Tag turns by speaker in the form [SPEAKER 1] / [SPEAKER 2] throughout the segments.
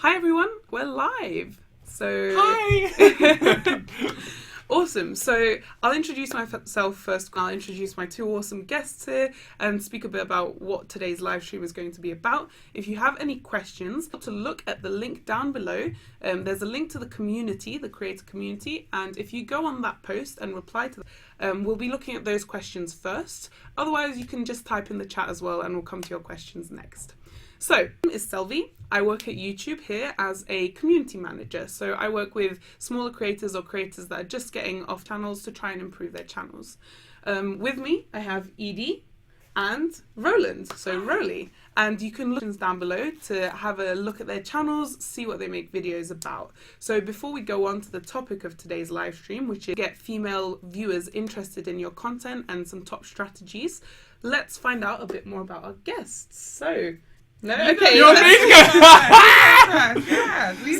[SPEAKER 1] Hi everyone, we're live. So
[SPEAKER 2] Hi!
[SPEAKER 1] Awesome. So I'll introduce myself first. I'll introduce my two awesome guests here and speak a bit about what today's live stream is going to be about. If you have any questions, to look at the link down below. There's a link to the community, the creator community, and if you go on that post and reply to we'll be looking at those questions first. Otherwise, you can just type in the chat as well and we'll come to your questions next. So, my name is Selvi. I work at YouTube here as a community manager. So I work with smaller creators or creators that are just getting off channels to try and improve their channels. With me, I have Edee and Roland, so Roly. And you can look down below to have a look at their channels, see what they make videos about. So before we go on to the topic of today's live stream, which is get female viewers interested in your content and some top strategies, let's find out a bit more about our guests. So, no, okay.
[SPEAKER 2] You're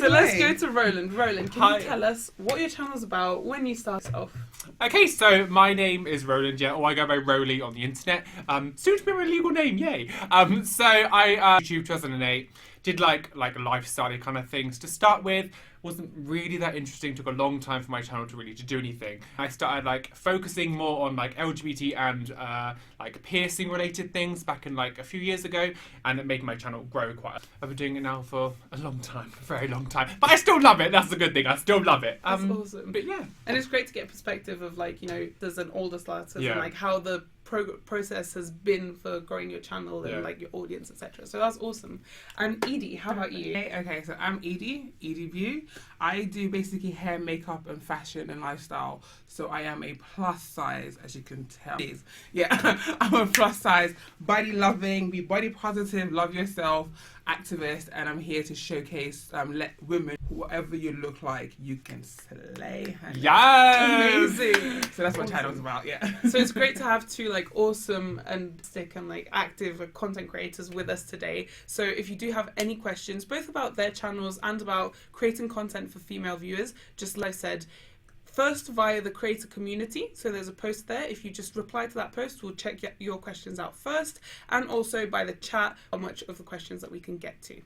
[SPEAKER 1] So let's go to Roland. Roland, can you tell us what your channel's about, when you started off?
[SPEAKER 2] Okay, so my name is Roland, or I go by Roly on the internet. Soon to be my legal name, yay! So I YouTube 2008, did like lifestyle kind of things to start with. Wasn't really that interesting. Took a long time for my channel to really do anything. I started focusing more on LGBT and piercing related things back in a few years ago, and it made my channel grow quite. I've been doing it now for a long time, a very long time, but I still love it. That's the good thing. I still love it.
[SPEAKER 1] That's awesome.
[SPEAKER 2] But yeah,
[SPEAKER 1] and it's great to get a perspective of there's an older starters and how the process has been for growing your channel and your audience, etc. So that's awesome. And Edee, how about you?
[SPEAKER 3] Okay, so I'm Edee Beau. I do basically hair, makeup, and fashion and lifestyle. So I am a plus size, as you can tell. Yeah, I'm a plus size, body loving, be body positive, love yourself, activist, and I'm here to showcase, let women, whatever you look like, you can slay.
[SPEAKER 2] Yes!
[SPEAKER 3] Amazing. So that's what title's about, yeah.
[SPEAKER 1] So it's great to have two awesome and active content creators with us today. So if you do have any questions, both about their channels and about creating content for female viewers, just like I said, first via the creator community, so there's a post there. If you just reply to that post, we'll check your questions out first, and also by the chat how much of the questions that we can get to.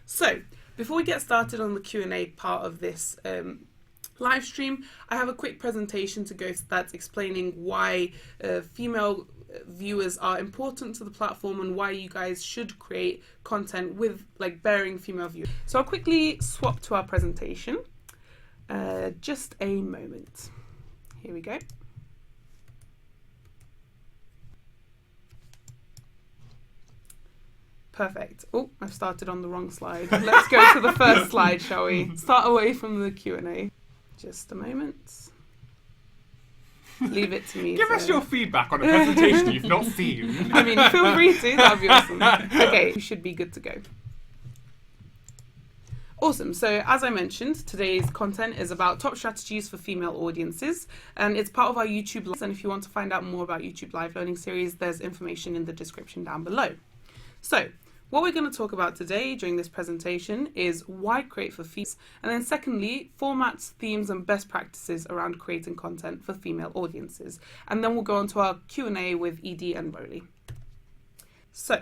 [SPEAKER 1] So before we get started on the Q&A part of this live stream, I have a quick presentation to go that's explaining why female viewers are important to the platform and why you guys should create content with bearing female viewers. So I'll quickly swap to our presentation. Just a moment. Here we go. Perfect. Oh, I've started on the wrong slide. Let's go to the first slide, shall we? Start away from the Q&A. Just a moment. Leave it to me.
[SPEAKER 2] Give us your feedback on a presentation you've not seen.
[SPEAKER 1] I mean, feel free to. That'd be awesome. Okay, we should be good to go. Awesome. So as I mentioned, today's content is about top strategies for female audiences, and it's part of our YouTube Live. And if you want to find out more about YouTube Live Learning Series, there's information in the description down below. So what we're going to talk about today during this presentation is why create for females, and then secondly, formats, themes, and best practices around creating content for female audiences. And then we'll go on to our Q&A with Edee and Roly. So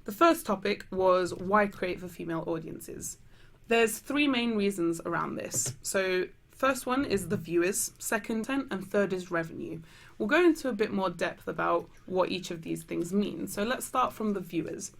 [SPEAKER 1] the first topic was why create for female audiences. There's three main reasons around this. So first one is the viewers, second, and third is revenue. We'll go into a bit more depth about what each of these things mean. So let's start from the viewers.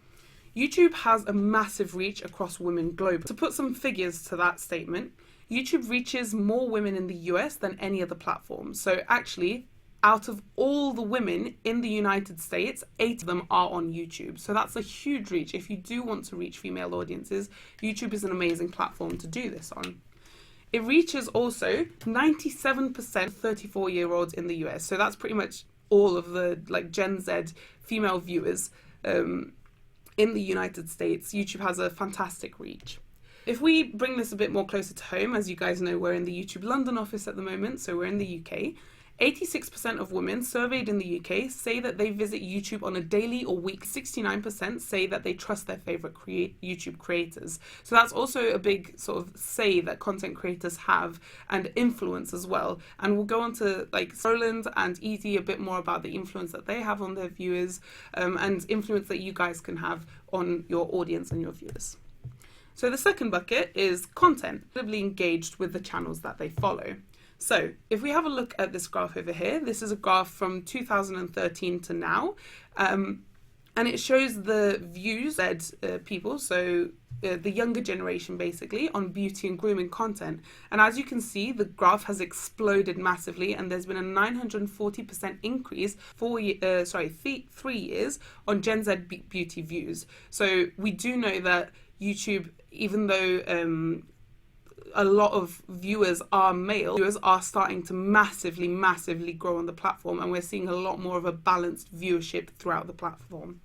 [SPEAKER 1] YouTube has a massive reach across women globally. To put some figures to that statement, YouTube reaches more women in the US than any other platform. So actually, out of all the women in the United States, 8 of them are on YouTube. So that's a huge reach. If you do want to reach female audiences, YouTube is an amazing platform to do this on. It reaches also 97% 34-year-olds in the US. So that's pretty much all of the Gen Z female viewers in the United States. YouTube has a fantastic reach. If we bring this a bit more closer to home, as you guys know, we're in the YouTube London office at the moment, so we're in the UK. 86% of women surveyed in the UK say that they visit YouTube on a daily or week. 69% say that they trust their favorite YouTube creators. So that's also a big sort of say that content creators have and influence as well. And we'll go on to Roland and Edee a bit more about the influence that they have on their viewers and influence that you guys can have on your audience and your viewers. So the second bucket is content, incredibly engaged with the channels that they follow. So if we have a look at this graph over here, this is a graph from 2013 to now, and it shows the views led people, so the younger generation basically, on beauty and grooming content. And as you can see, the graph has exploded massively, and there's been a 940% increase 3 years on Gen Z beauty views. So we do know that YouTube, even though a lot of viewers are male, viewers are starting to massively grow on the platform, and we're seeing a lot more of a balanced viewership throughout the platform.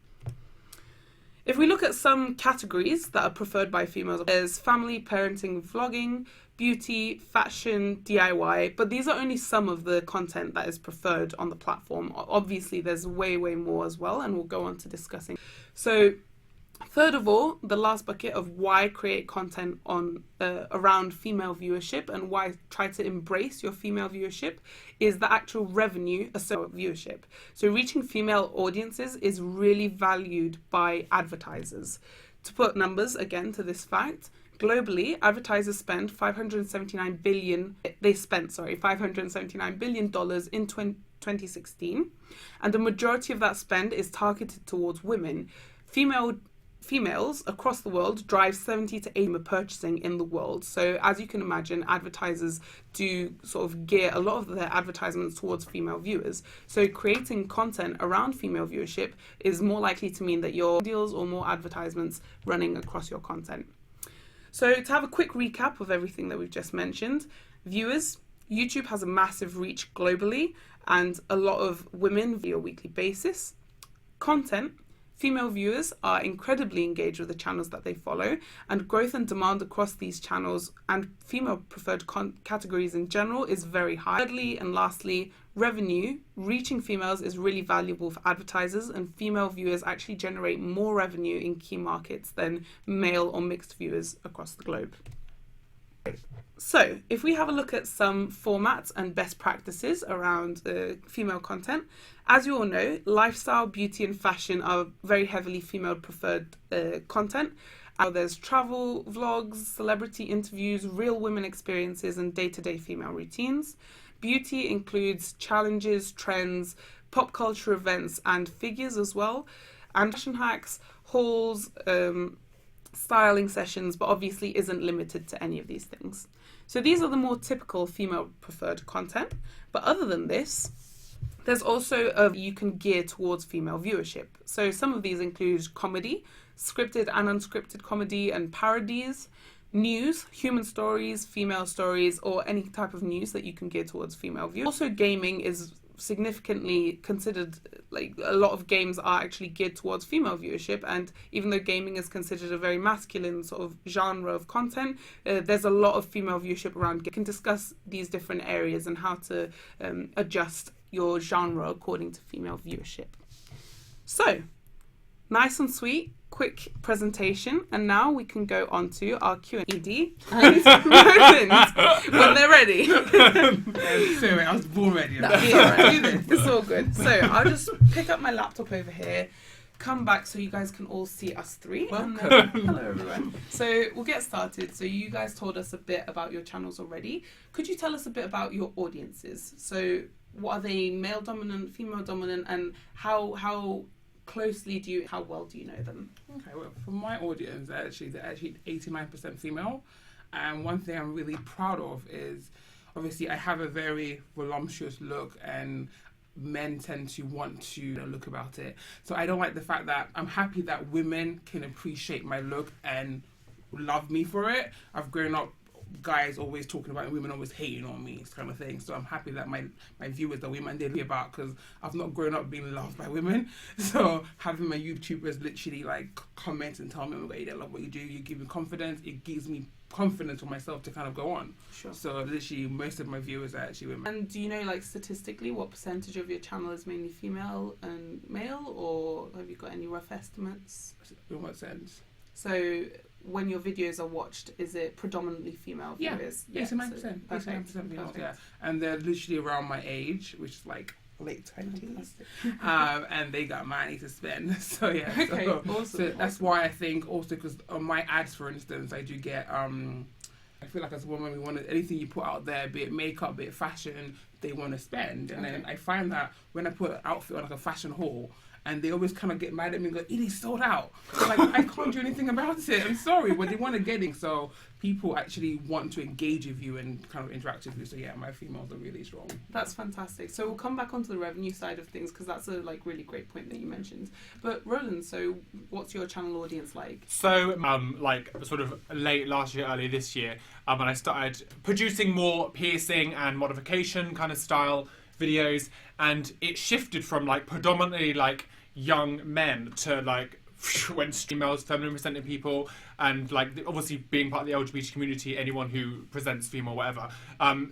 [SPEAKER 1] If we look at some categories that are preferred by females, there's family, parenting, vlogging, beauty, fashion, DIY, but these are only some of the content that is preferred on the platform. Obviously, there's way more as well, and we'll go on to discussing. So, third of all, the last bucket of why create content on around female viewership and why try to embrace your female viewership is the actual revenue associated with viewership. So reaching female audiences is really valued by advertisers. To put numbers again to this fact, globally, advertisers spend $579 billion in 2016, and the majority of that spend is targeted towards women. Females across the world drive 70 to 80% purchasing in the world. So as you can imagine, advertisers do sort of gear a lot of their advertisements towards female viewers. So creating content around female viewership is more likely to mean that your deals or more advertisements running across your content. So to have a quick recap of everything that we've just mentioned, viewers, YouTube has a massive reach globally, and a lot of women view on a weekly basis. Content, female viewers are incredibly engaged with the channels that they follow, and growth and demand across these channels and female preferred categories in general is very high. Thirdly and lastly, revenue. Reaching females is really valuable for advertisers, and female viewers actually generate more revenue in key markets than male or mixed viewers across the globe. So, if we have a look at some formats and best practices around female content, as you all know, lifestyle, beauty and fashion are very heavily female preferred content. There's travel, vlogs, celebrity interviews, real women experiences and day-to-day female routines. Beauty includes challenges, trends, pop culture events and figures as well. And fashion hacks, hauls, styling sessions, but obviously isn't limited to any of these things. So these are the more typical female preferred content. But other than this, there's also you can gear towards female viewership. So some of these include comedy, scripted and unscripted comedy and parodies, news, human stories, female stories, or any type of news that you can gear towards female viewers. Also, gaming is significantly considered, like a lot of games are actually geared towards female viewership, and even though gaming is considered a very masculine sort of genre of content, there's a lot of female viewership around. You can discuss these different areas and how to adjust your genre according to female viewership. So, nice and sweet, quick presentation, and now we can go on to our Q&A and Roland when they're ready.
[SPEAKER 3] Sorry, I was born ready.
[SPEAKER 1] It's all good. So I'll just pick up my laptop over here, come back so you guys can all see us three.
[SPEAKER 2] Welcome.
[SPEAKER 1] Hello everyone. So we'll get started. So you guys told us a bit about your channels already. Could you tell us a bit about your audiences? So what are they, male dominant, female dominant, and how closely how well do you know them?
[SPEAKER 3] Okay, well, for my audience, they're actually 89% female. And one thing I'm really proud of is, obviously, I have a very voluptuous look, and men tend to want to look about it. So I don't like the fact that I'm happy that women can appreciate my look and love me for it. I've grown up guys always talking about it, women always hating on me, kind of thing. So I'm happy that my viewers are women they hear about, because I've not grown up being loved by women. So having my YouTubers literally like comment and tell me, oh, I love what you do, you give me confidence, it gives me confidence for myself to kind of go on.
[SPEAKER 1] Sure.
[SPEAKER 3] So literally most of my viewers are actually women.
[SPEAKER 1] And do you know, like, statistically what percentage of your channel is mainly female and male, or have you got any rough estimates?
[SPEAKER 3] In what sense?
[SPEAKER 1] So when your videos are watched, is it predominantly female viewers?
[SPEAKER 3] Yeah, 89%. 89% females, yeah. And they're literally around my age, which is like late 20s.
[SPEAKER 1] Fantastic.
[SPEAKER 3] And they got money to spend. So yeah,
[SPEAKER 1] Okay,
[SPEAKER 3] so,
[SPEAKER 1] awesome,
[SPEAKER 3] so that's
[SPEAKER 1] awesome.
[SPEAKER 3] why I think also because on my ads, for instance, I do get I feel like as a woman, we want anything you put out there, be it makeup, be it fashion, they want to spend. And then I find that when I put an outfit on like a fashion haul, and they always kind of get mad at me and go, Edee, sold out. I'm like, I can't do anything about it. I'm sorry, but they want to get it. So people actually want to engage with you and kind of interact with you. So yeah, my females are really strong.
[SPEAKER 1] That's fantastic. So we'll come back onto the revenue side of things because that's a really great point that you mentioned. But Roland, so what's your channel audience like?
[SPEAKER 2] So, sort of late last year, early this year, when I started producing more piercing and modification kind of style videos, and it shifted from predominantly young men to when females, feminine presenting people, and obviously being part of the LGBT community, anyone who presents female, whatever.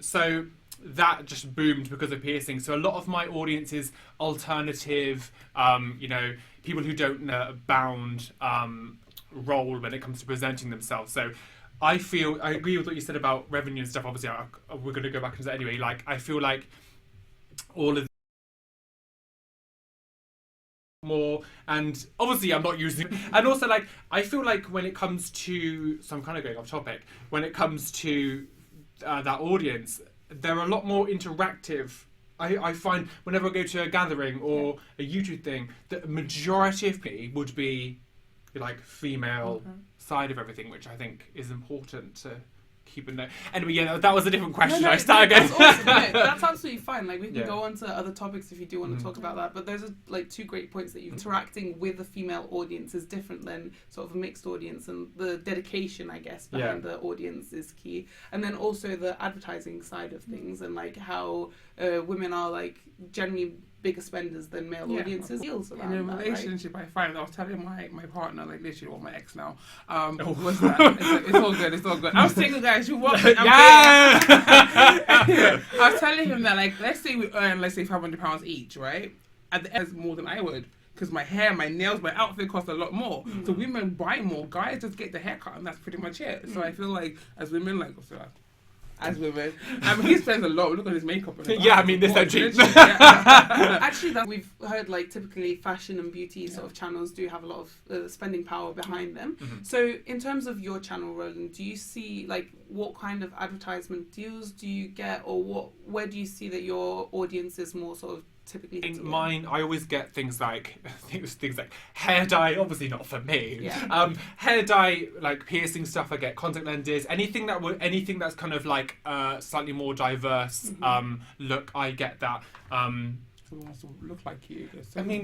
[SPEAKER 2] So that just boomed because of piercing. So a lot of my audience is alternative, people who don't know a bound role when it comes to presenting themselves. So I agree with what you said about revenue and stuff. Obviously, we're going to go back into that anyway. I feel like all of more, and obviously I'm not using, and also I feel like when it comes to, so I'm kind of going off topic, when it comes to that audience, they're a lot more interactive. I find whenever I go to a gathering or a YouTube thing, the majority of me would be female side of everything, which I think is important to keep a note. Anyway, yeah, that was a different question. I start again.
[SPEAKER 1] That's awesome. No, that's absolutely fine. We can go on to other topics if you do want to talk about that. But those are two great points that you're interacting with a female audience is different than sort of a mixed audience, and the dedication, I guess, behind the audience is key. And then also the advertising side of things and how women are generally bigger spenders than male audiences. Deals around
[SPEAKER 3] in a
[SPEAKER 1] that,
[SPEAKER 3] relationship,
[SPEAKER 1] right?
[SPEAKER 3] I find I was telling my partner, literally, or my ex now, what's that? It's all good. It's all good. I'm single, guys. You want me? I was telling him that, let's say we earn, £500 each, right? At the end, it's more than I would. Because my hair, my nails, my outfit cost a lot more. So women buy more. Guys just get the haircut, and that's pretty much it. So I feel like as women, as women, he spends a lot. Look at his makeup. And
[SPEAKER 2] this don't cheap.
[SPEAKER 1] Actually, we've heard typically fashion and beauty sort of channels do have a lot of spending power behind them. So in terms of your channel, Roland, do you see what kind of advertisement deals do you get, or where do you see that your audience is more sort of typically?
[SPEAKER 2] In mine, I always get things like hair dye. Obviously not for me. Hair dye, piercing stuff. I get contact lenses. Anything that's kind of slightly more diverse look. I get that.
[SPEAKER 3] Who wants to look like you?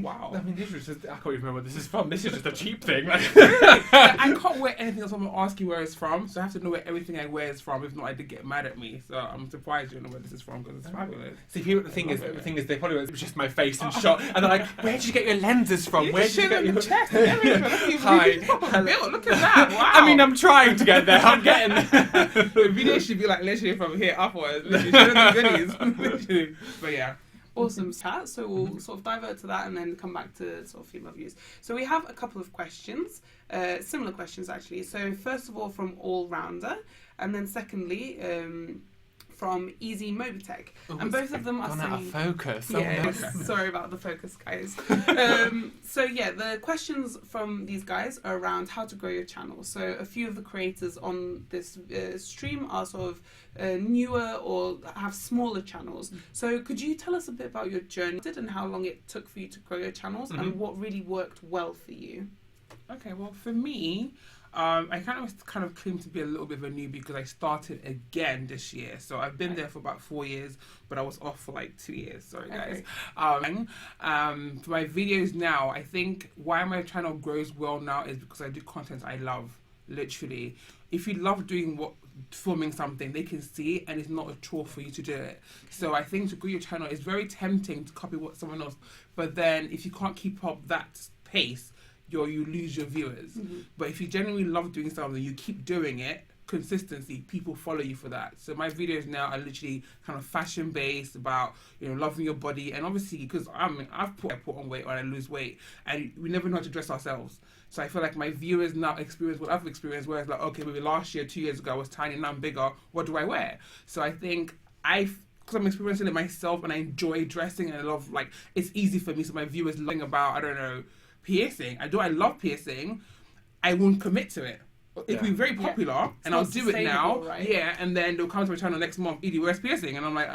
[SPEAKER 2] Wow. This is just, I can't even remember where this is from. This is just a cheap thing.
[SPEAKER 3] I can't wear anything else. I'm going to ask you where it's from, so I have to know where everything I wear is from. If not, I did get mad at me. So I'm surprised you don't know where this is from, because it's fabulous.
[SPEAKER 2] See, people, the thing is, they probably it was just my face and shot, and they're like, "Where did you get your lenses from? Where did you get your
[SPEAKER 3] chest and everything?
[SPEAKER 2] Hi.
[SPEAKER 3] Look at that! Wow.
[SPEAKER 2] I'm trying to get there. I'm getting there.
[SPEAKER 3] The video should be literally from here upwards. Literally, literally. But yeah.
[SPEAKER 1] Awesome chat. So we'll sort of divert to that and then come back to sort of female views. So we have a couple of questions, similar questions actually. So first of all from All Rounder, and then secondly from Easy Mobitech, and both of them are
[SPEAKER 2] saying out of focus.
[SPEAKER 1] Sorry about the focus, guys. So yeah, the questions from these guys are around how to grow your channel. So a few of the creators on this stream are sort of newer or have smaller channels. So could you tell us a bit about your journey and how long it took for you to grow your channels and what really worked well for you?
[SPEAKER 3] Okay, well for me, I kind of claim to be a little bit of a newbie because I started again this year. So I've been there for about 4 years, but I was off for 2 years. Sorry, guys. For my videos now, I think why my channel grows well now is because I do content I love. Literally, if you love filming something, they can see it, and it's not a chore for you to do it. So I think to grow your channel, it's very tempting to copy what someone else, but then if you can't keep up that pace, you lose your viewers. But if you genuinely love doing something, you keep doing it, consistency, people follow you for that. So my videos now are literally kind of fashion based, about loving your body, and obviously because I put on weight or I lose weight, and we never know how to dress ourselves. So I feel like my viewers now experience what I've experienced, where it's okay, maybe last year, 2 years ago I was tiny, now I'm bigger, what do I wear? So I think because I'm experiencing it myself and I enjoy dressing and I love, like, it's easy for me. So my viewers learning about, I don't know, piercing. I love piercing. I won't commit to it. It will be very popular, and I'll do it now.
[SPEAKER 1] Right?
[SPEAKER 3] Yeah, and then they'll come to my channel next month, Edee, where's piercing? And I'm like,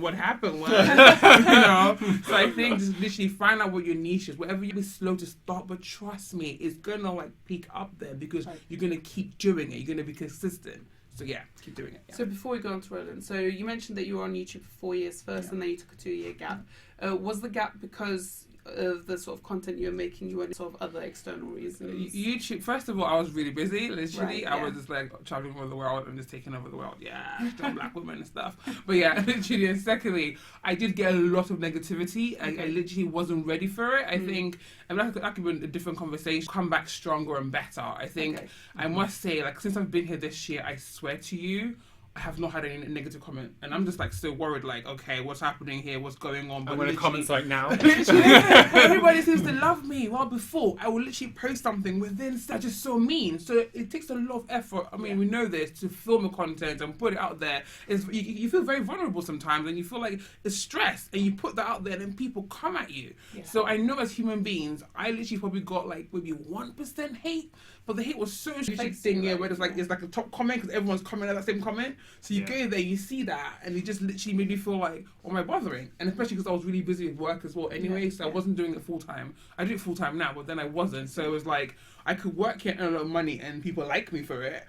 [SPEAKER 3] what happened? Well, you know? So I think just literally find out what your niche is. Whatever you be slow to start, but trust me, it's gonna like peak up there because you're gonna keep doing it. You're gonna be consistent. So yeah, keep doing it. Yeah.
[SPEAKER 1] So before we go on to Roland, so you mentioned that you were on YouTube for 4 years first, and then you took a 2-year gap. Was the gap because of the sort of content you were making, you were sort of other external reasons?
[SPEAKER 3] YouTube, first of all, I was really busy, literally.
[SPEAKER 1] Right,
[SPEAKER 3] I was just like traveling over the world and just taking over the world. Yeah, strong black women and stuff. But yeah, literally. And secondly, I did get a lot of negativity. I literally wasn't ready for it. I think, and that could be a different conversation. Come back stronger and better. I think, I must say, like, since I've been here this year, I swear to you, I have not had any negative comment, and I'm just like still worried, like, okay, what's happening here, what's going on?
[SPEAKER 2] But and when the comments like now,
[SPEAKER 3] literally, everybody seems to love me. While before, I would literally post something within, that's just so mean. So it takes a lot of effort. I mean, we know this, to film a content and put it out there. You feel very vulnerable sometimes, and you feel like it's stress, and you put that out there, and then people come at you. Yeah. So I know as human beings, I literally probably got like maybe 1% hate. But the hate was so thing, yeah, where it's like a top comment because everyone's commenting that same comment. So you go there, you see that, and it just literally made me feel like, what am I bothering? And especially because I was really busy with work as well anyway, so I wasn't doing it full time. I do it full time now, but then I wasn't. So it was like, I could work here and earn a lot of money, and people like me for it.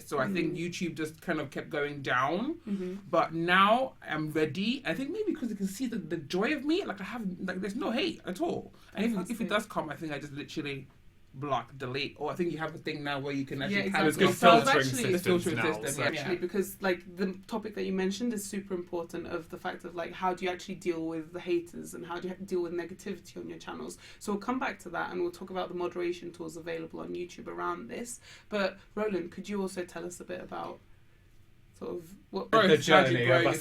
[SPEAKER 3] So I think YouTube just kind of kept going down. But now I'm ready. I think maybe because you can see the joy of me, like I have, like there's no hate at all. And if it does come, I think I just literally block, delete, or I think you have a thing now where you can actually
[SPEAKER 2] there's good filtering systems
[SPEAKER 1] now, actually, because like the topic that you mentioned is super important, of the fact of like how do you actually deal with the haters and how do you deal with negativity on your channels. So we'll come back to that and we'll talk about the moderation tools available on YouTube around this. But Roland, could you also tell us a bit about sort of what
[SPEAKER 2] the journey?
[SPEAKER 1] There we go.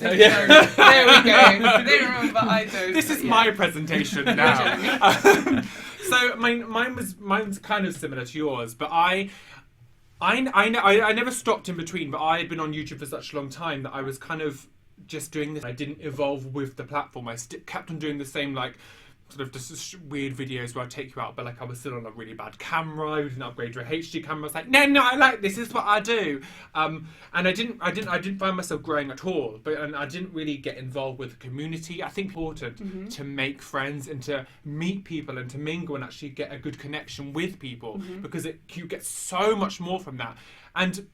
[SPEAKER 1] They remember, but I don't.
[SPEAKER 2] This is my presentation now. So mine's kind of similar to yours, but I never stopped in between. But I had been on YouTube for such a long time that I was kind of just doing this. I didn't evolve with the platform. I kept on doing the same, like, sort of just weird videos where I'd take you out, but like I was still on a really bad camera. I didn't upgrade to a HD camera. I was like, no, I like this. This is what I do. And I didn't find myself growing at all. And I didn't really get involved with the community. I think it's important to make friends and to meet people and to mingle and actually get a good connection with people because you get so much more from that. And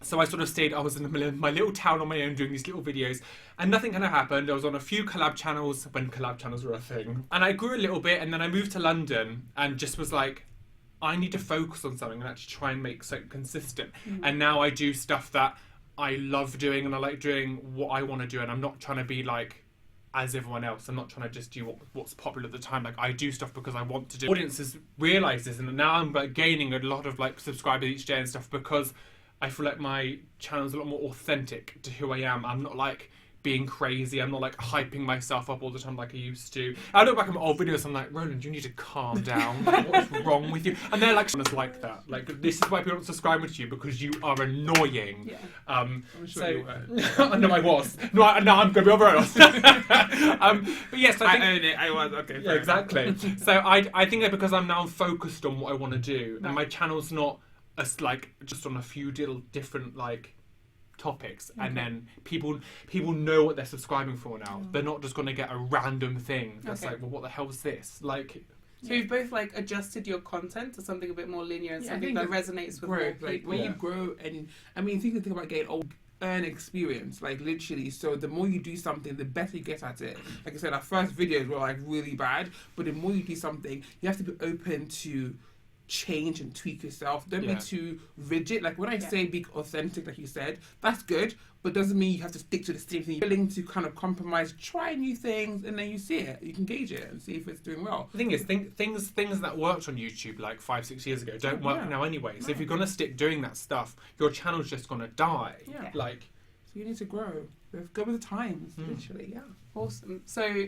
[SPEAKER 2] so I sort of stayed, I was in my little town on my own doing these little videos, and nothing kind of happened. I was on a few collab channels when collab channels were a thing. And I grew a little bit, and then I moved to London and just was like, I need to focus on something and actually try and make something consistent. And now I do stuff that I love doing and I like doing what I want to do, and I'm not trying to be like as everyone else. I'm not trying to just do what's popular at the time. Like, I do stuff because I want to do. Audiences realise this, and now I'm like gaining a lot of like subscribers each day and stuff because I feel like my channel's a lot more authentic to who I am. I'm not like being crazy. I'm not like hyping myself up all the time like I used to. I look back at my old videos, I'm like, Roland, you need to calm down. What's wrong with you? And they're like that. Like, this is why people don't subscribe to you, because you are annoying.
[SPEAKER 1] Yeah.
[SPEAKER 3] I'm sure you
[SPEAKER 2] were. No, I was. No, I'm going to be over else. But yes, I
[SPEAKER 3] own it. I was. Okay.
[SPEAKER 2] Yeah, exactly. So I think that because I'm now focused on what I want to do, and my channel's not like just on a few different like topics, and then people know what they're subscribing for now. They're not just going to get a random thing that's like, well, what the hell is this? Like,
[SPEAKER 1] so you've both like adjusted your content to something a bit more linear and something that resonates with more people.
[SPEAKER 3] Like when you grow, and I mean, think about getting old, earn experience, like literally. So the more you do something, the better you get at it. Like I said, our first videos were like really bad, but the more you do something, you have to be open to change and tweak yourself. Don't be too rigid. Like when I say be authentic, like you said, that's good, but doesn't mean you have to stick to the same thing. You're willing to kind of compromise, try new things, and then you see it. You can gauge it and see if it's doing well.
[SPEAKER 2] The thing is, things that worked on YouTube like 5-6 years ago don't work now anyway. So if you're gonna stick doing that stuff, your channel's just gonna die.
[SPEAKER 3] Yeah.
[SPEAKER 2] Like,
[SPEAKER 3] so you need to grow. Go with the times, literally. Yeah.
[SPEAKER 1] Awesome. So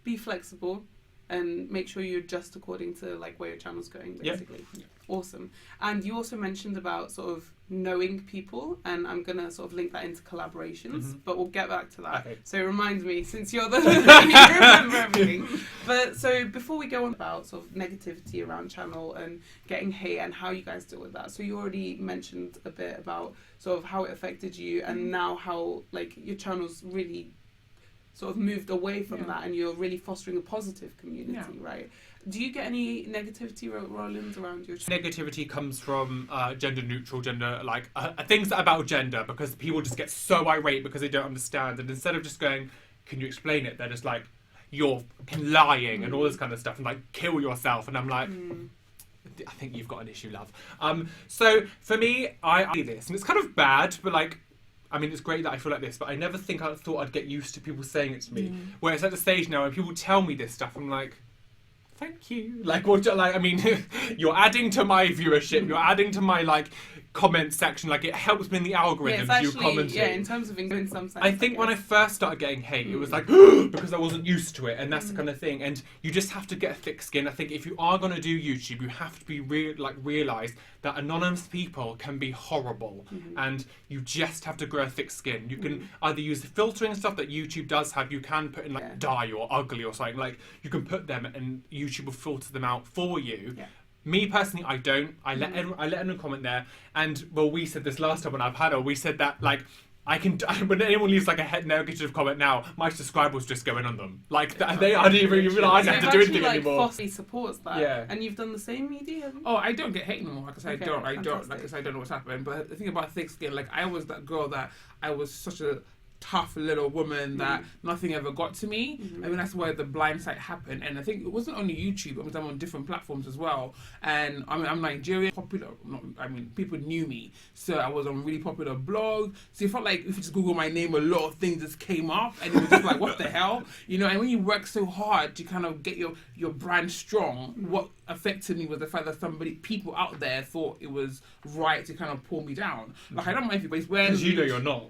[SPEAKER 1] be flexible. and make sure you adjust according to like where your channel's going, basically.
[SPEAKER 3] Yeah.
[SPEAKER 1] Awesome. And you also mentioned about sort of knowing people, and I'm gonna sort of link that into collaborations, but we'll get back to that.
[SPEAKER 2] Okay.
[SPEAKER 1] So remind me, since you're the you remember everything. But so before we go on about sort of negativity around channel and getting hate and how you guys deal with that, so you already mentioned a bit about sort of how it affected you, and now how like your channel's really sort of moved away from that, and you're really fostering a positive community, right? Do you get any negativity, Roland, around your channel?
[SPEAKER 2] Negativity comes from gender neutral, things about gender, because people just get so irate because they don't understand, and instead of just going, can you explain it, they're just like, you're lying and all this kind of stuff, and like, kill yourself. And I'm like, I think you've got an issue, love. So for me, I do this, and it's kind of bad, but like, I mean, it's great that I feel like this, but I never thought I'd get used to people saying it to me. Where it's at the stage now where people tell me this stuff, I'm like, thank you. Like, I mean, you're adding to my viewership. You're adding to my like comment section. Like, it helps me in the algorithm.
[SPEAKER 1] Yeah,
[SPEAKER 2] you commenting.
[SPEAKER 1] Yeah, in terms of in some sense.
[SPEAKER 2] I think when I first started getting hate, it was like because I wasn't used to it, and that's the kind of thing. And you just have to get a thick skin. I think if you are going to do YouTube, you have to be realize that anonymous people can be horrible, and you just have to grow a thick skin. You can either use the filtering stuff that YouTube does have. You can put in like die or ugly or something. Like, you can put them, and YouTube will filter them out for you. Yeah. Me personally, I don't. I let anyone comment there, and well, we said this last time when I've had her. We said that like I can when anyone leaves like a negative comment now, my subscribers just go in on them. Like I don't even realise I have to do anything anymore.
[SPEAKER 1] Fossey supports that, and you've done the same, Edee, have you?
[SPEAKER 3] Oh, I don't get hate anymore. Like I said, I don't. Like I said, I don't know what's happened. But the thing about thick skin, like I was that girl that I was such a tough little woman that nothing ever got to me. I mean, that's where the blind side happened, and I think it wasn't only YouTube. I was on different platforms as well. And I mean, I'm Nigerian, popular. People knew me, so I was on really popular blogs. So it felt like if you just Google my name, a lot of things just came up, and it was just like, what the hell, you know? And when you work so hard to kind of get your brand strong, what affected me was the fact that people out there thought it was right to kind of pull me down. Like, I don't mind if it's when
[SPEAKER 2] because you know you're not.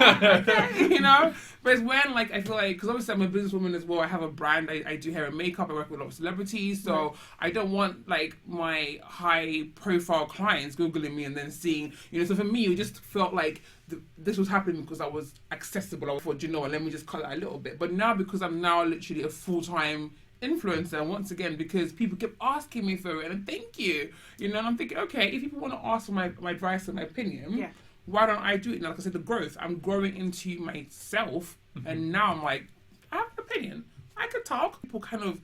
[SPEAKER 3] You know, but it's when like I feel like, because obviously I'm a businesswoman as well. I have a brand. I do hair and makeup. I work with a lot of celebrities, so I don't want like my high profile clients googling me and then seeing, you know. So for me, it just felt like this was happening because I was accessible. I thought, you know what, let me just cut it a little bit. But now, because I'm now literally a full-time influencer, and once again, because people kept asking me for it, and thank you, you know, and I'm thinking, okay, if people want to ask for my advice and my opinion, why don't I do it now? Like I said, the growth, I'm growing into myself, and now I'm like, I have an opinion, I could talk. People kind of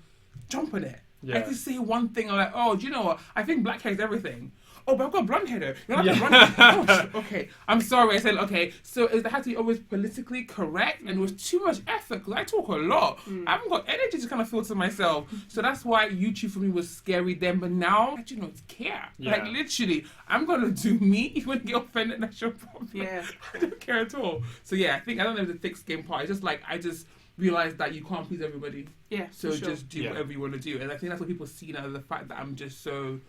[SPEAKER 3] jump on it. I just say one thing, I'm like, oh, do you know what, I think black hair is everything. Oh, but I've got blonde hair though. You're not blonde hair. Oh, okay. I'm sorry. I said, okay. So it had to be always politically correct, and it was too much effort because I talk a lot. I haven't got energy to kind of filter myself. So that's why YouTube for me was scary then. But now, I do not care. Like, literally, I'm going to do me. If you want to get offended, that's your problem.
[SPEAKER 1] Yeah.
[SPEAKER 3] I don't care at all. So yeah, I don't know the thick skin part. It's just like, I just realized that you can't please everybody.
[SPEAKER 1] Yeah.
[SPEAKER 3] So just do whatever you want to do. And I think that's what people see now, the fact that I'm just so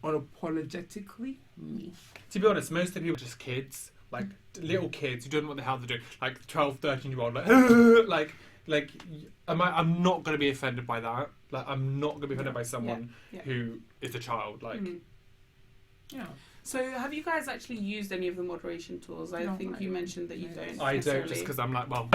[SPEAKER 3] unapologetically me.
[SPEAKER 2] To be honest, most of the people are just kids, like little kids who don't know what the hell they're doing, like 12, 13-year-old, like I'm not going to be offended by that. Like, I'm not going to be offended by someone who is a child. Like,
[SPEAKER 1] So have you guys actually used any of the moderation tools? I think you mentioned that you don't.
[SPEAKER 2] I don't, just because I'm like, well,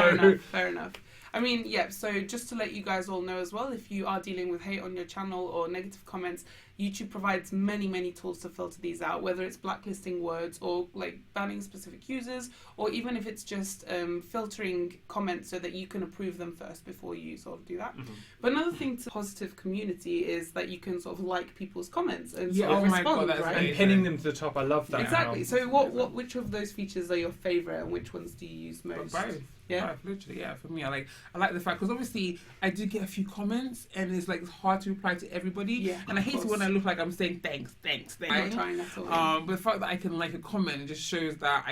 [SPEAKER 1] fair enough. I mean, so just to let you guys all know as well, if you are dealing with hate on your channel or negative comments, YouTube provides many tools to filter these out, whether it's blacklisting words or like banning specific users, or even if it's just filtering comments so that you can approve them first before you sort of do that. But another thing to positive community is that you can sort of like people's comments and sort of respond, right?
[SPEAKER 2] And pinning them to the top. I love that.
[SPEAKER 1] Exactly. So which of those features are your favourite, and which ones do you use most?
[SPEAKER 3] Both.
[SPEAKER 1] Yeah,
[SPEAKER 3] literally, for me, I like the fact, because obviously I do get a few comments, and it's like hard to reply to everybody, and I hate it when I look like I'm saying thanks.
[SPEAKER 1] I'm not trying at all.
[SPEAKER 3] But the fact that I can like a comment just shows that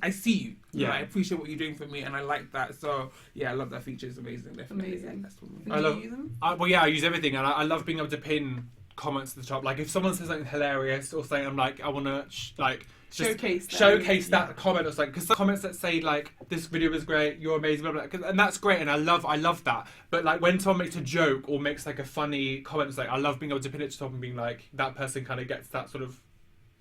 [SPEAKER 3] I see you. You know, I appreciate what you're doing for me, and I like that. So yeah, I love that feature. It's amazing. Definitely.
[SPEAKER 1] Amazing.
[SPEAKER 3] That's for me.
[SPEAKER 1] Do you use them?
[SPEAKER 2] I use everything, and I love being able to pin comments at the top. Like if someone says something hilarious or something, I'm like, I want to just
[SPEAKER 1] Showcase
[SPEAKER 2] that comment or something. Because some comments that say like, this video was great, you're amazing, blah, blah, blah, and that's great, and I love that. But like when someone makes a joke or makes like a funny comment, it's like I love being able to pin it to top and being like, that person kind of gets that sort of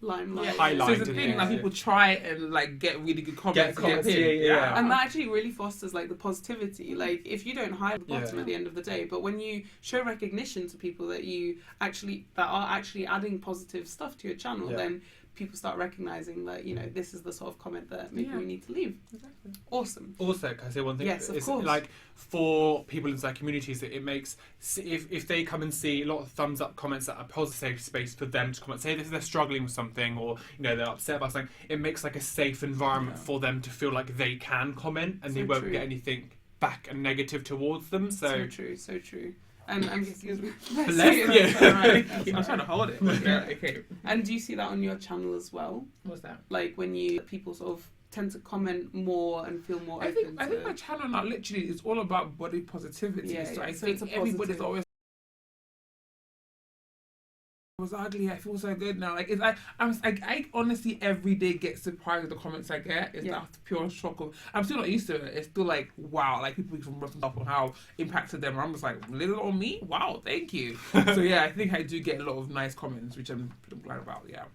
[SPEAKER 1] limelight.
[SPEAKER 3] So it's a thing, like people try and like get really good comments. Yeah.
[SPEAKER 1] And that actually really fosters like the positivity. Like if you don't hide the bottom at the end of the day, but when you show recognition to people that are actually adding positive stuff to your channel, then people start recognizing that, you know, this is the sort of comment that maybe we need to leave.
[SPEAKER 3] Exactly.
[SPEAKER 1] Awesome.
[SPEAKER 2] Also, can I say one thing?
[SPEAKER 1] Yes, of course.
[SPEAKER 2] Like for people inside communities, it makes, if they come and see a lot of thumbs up comments that are positive space for them to comment, say if they're struggling with something or, you know, they're upset about something, it makes like a safe environment for them to feel like they can comment and they won't get anything back and negative towards them. So
[SPEAKER 1] true. And I'm excuse me.
[SPEAKER 2] Bless you.
[SPEAKER 3] I'm trying to hold it. Yeah, okay.
[SPEAKER 1] And do you see that on your channel as well?
[SPEAKER 3] What's that?
[SPEAKER 1] Like when people sort of tend to comment more and feel more open.
[SPEAKER 3] I think my channel now literally is all about body positivity. So I think everybody's always was ugly. I feel so good now. Like I honestly every day get surprised with the comments I get. It's that pure shock of. I'm still not used to it. It's still like wow. Like people from rough stuff on how impacted them. I'm just like little on me. Wow, thank you. So yeah, I think I do get a lot of nice comments, which I'm glad about. Yeah.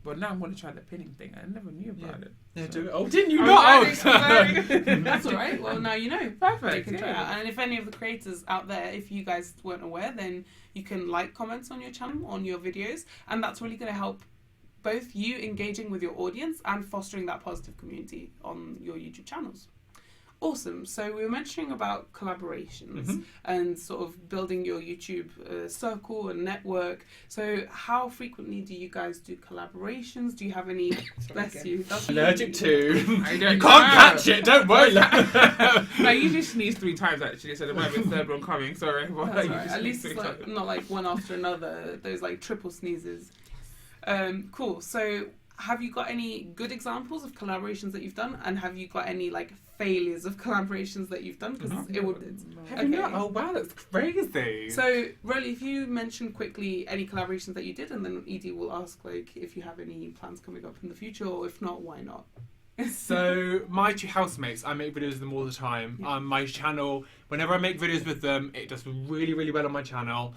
[SPEAKER 3] But now I'm going to try the pinning thing. I never knew about it.
[SPEAKER 2] Yeah, do it. Oh, didn't you not?
[SPEAKER 1] That's all right. Well, now you know.
[SPEAKER 3] Perfect.
[SPEAKER 1] You can try it out. And if any of the creators out there, if you guys weren't aware, then you can like comments on your channel, on your videos. And that's really going to help both you engaging with your audience and fostering that positive community on your YouTube channels. Awesome. So we were mentioning about collaborations and sort of building your YouTube circle and network. So how frequently do you guys do collaborations? Do you have any? Bless you. That's
[SPEAKER 2] allergic to.
[SPEAKER 3] I don't
[SPEAKER 2] you can't catch it. Don't worry.
[SPEAKER 3] I usually sneeze 3 times actually, so there might be a third one coming. Sorry.
[SPEAKER 1] That's right. At least it's like, not like one after another. Those like triple sneezes. Cool. So have you got any good examples of collaborations that you've done, and have you got any like failures of collaborations that you've done? Because it would.
[SPEAKER 2] Okay. Oh wow, that's crazy.
[SPEAKER 1] So, Roly, if you mention quickly any collaborations that you did, and then Edee will ask like if you have any plans coming up in the future, or if not, why not?
[SPEAKER 2] So my 2 housemates, I make videos with them all the time. My channel, whenever I make videos with them, it does really, really well on my channel.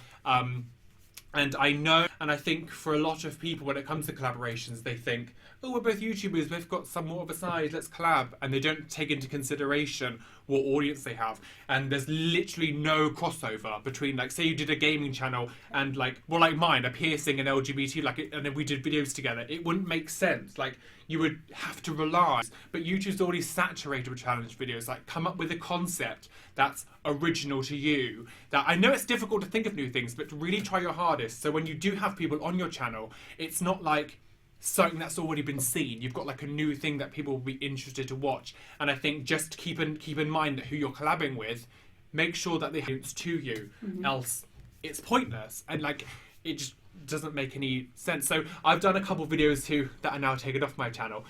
[SPEAKER 2] And I know, and I think for a lot of people, when it comes to collaborations, they think, oh, we're both YouTubers, we've got somewhat of a size, let's collab. And they don't take into consideration what audience they have. And there's literally no crossover between, like, say you did a gaming channel and, like, well, like mine, a piercing and LGBT, like, and then we did videos together. It wouldn't make sense. Like, you would have to rely. But YouTube's already saturated with challenge videos. Like, come up with a concept that's original to you. That I know it's difficult to think of new things, but really try your hardest. So when you do have people on your channel, it's not like something that's already been seen. You've got like a new thing that people will be interested to watch. And I think just keep in mind that who you're collabing with, make sure that they hints to you. Else it's pointless. And like it just doesn't make any sense. So I've done a couple videos too that are now taken off my channel.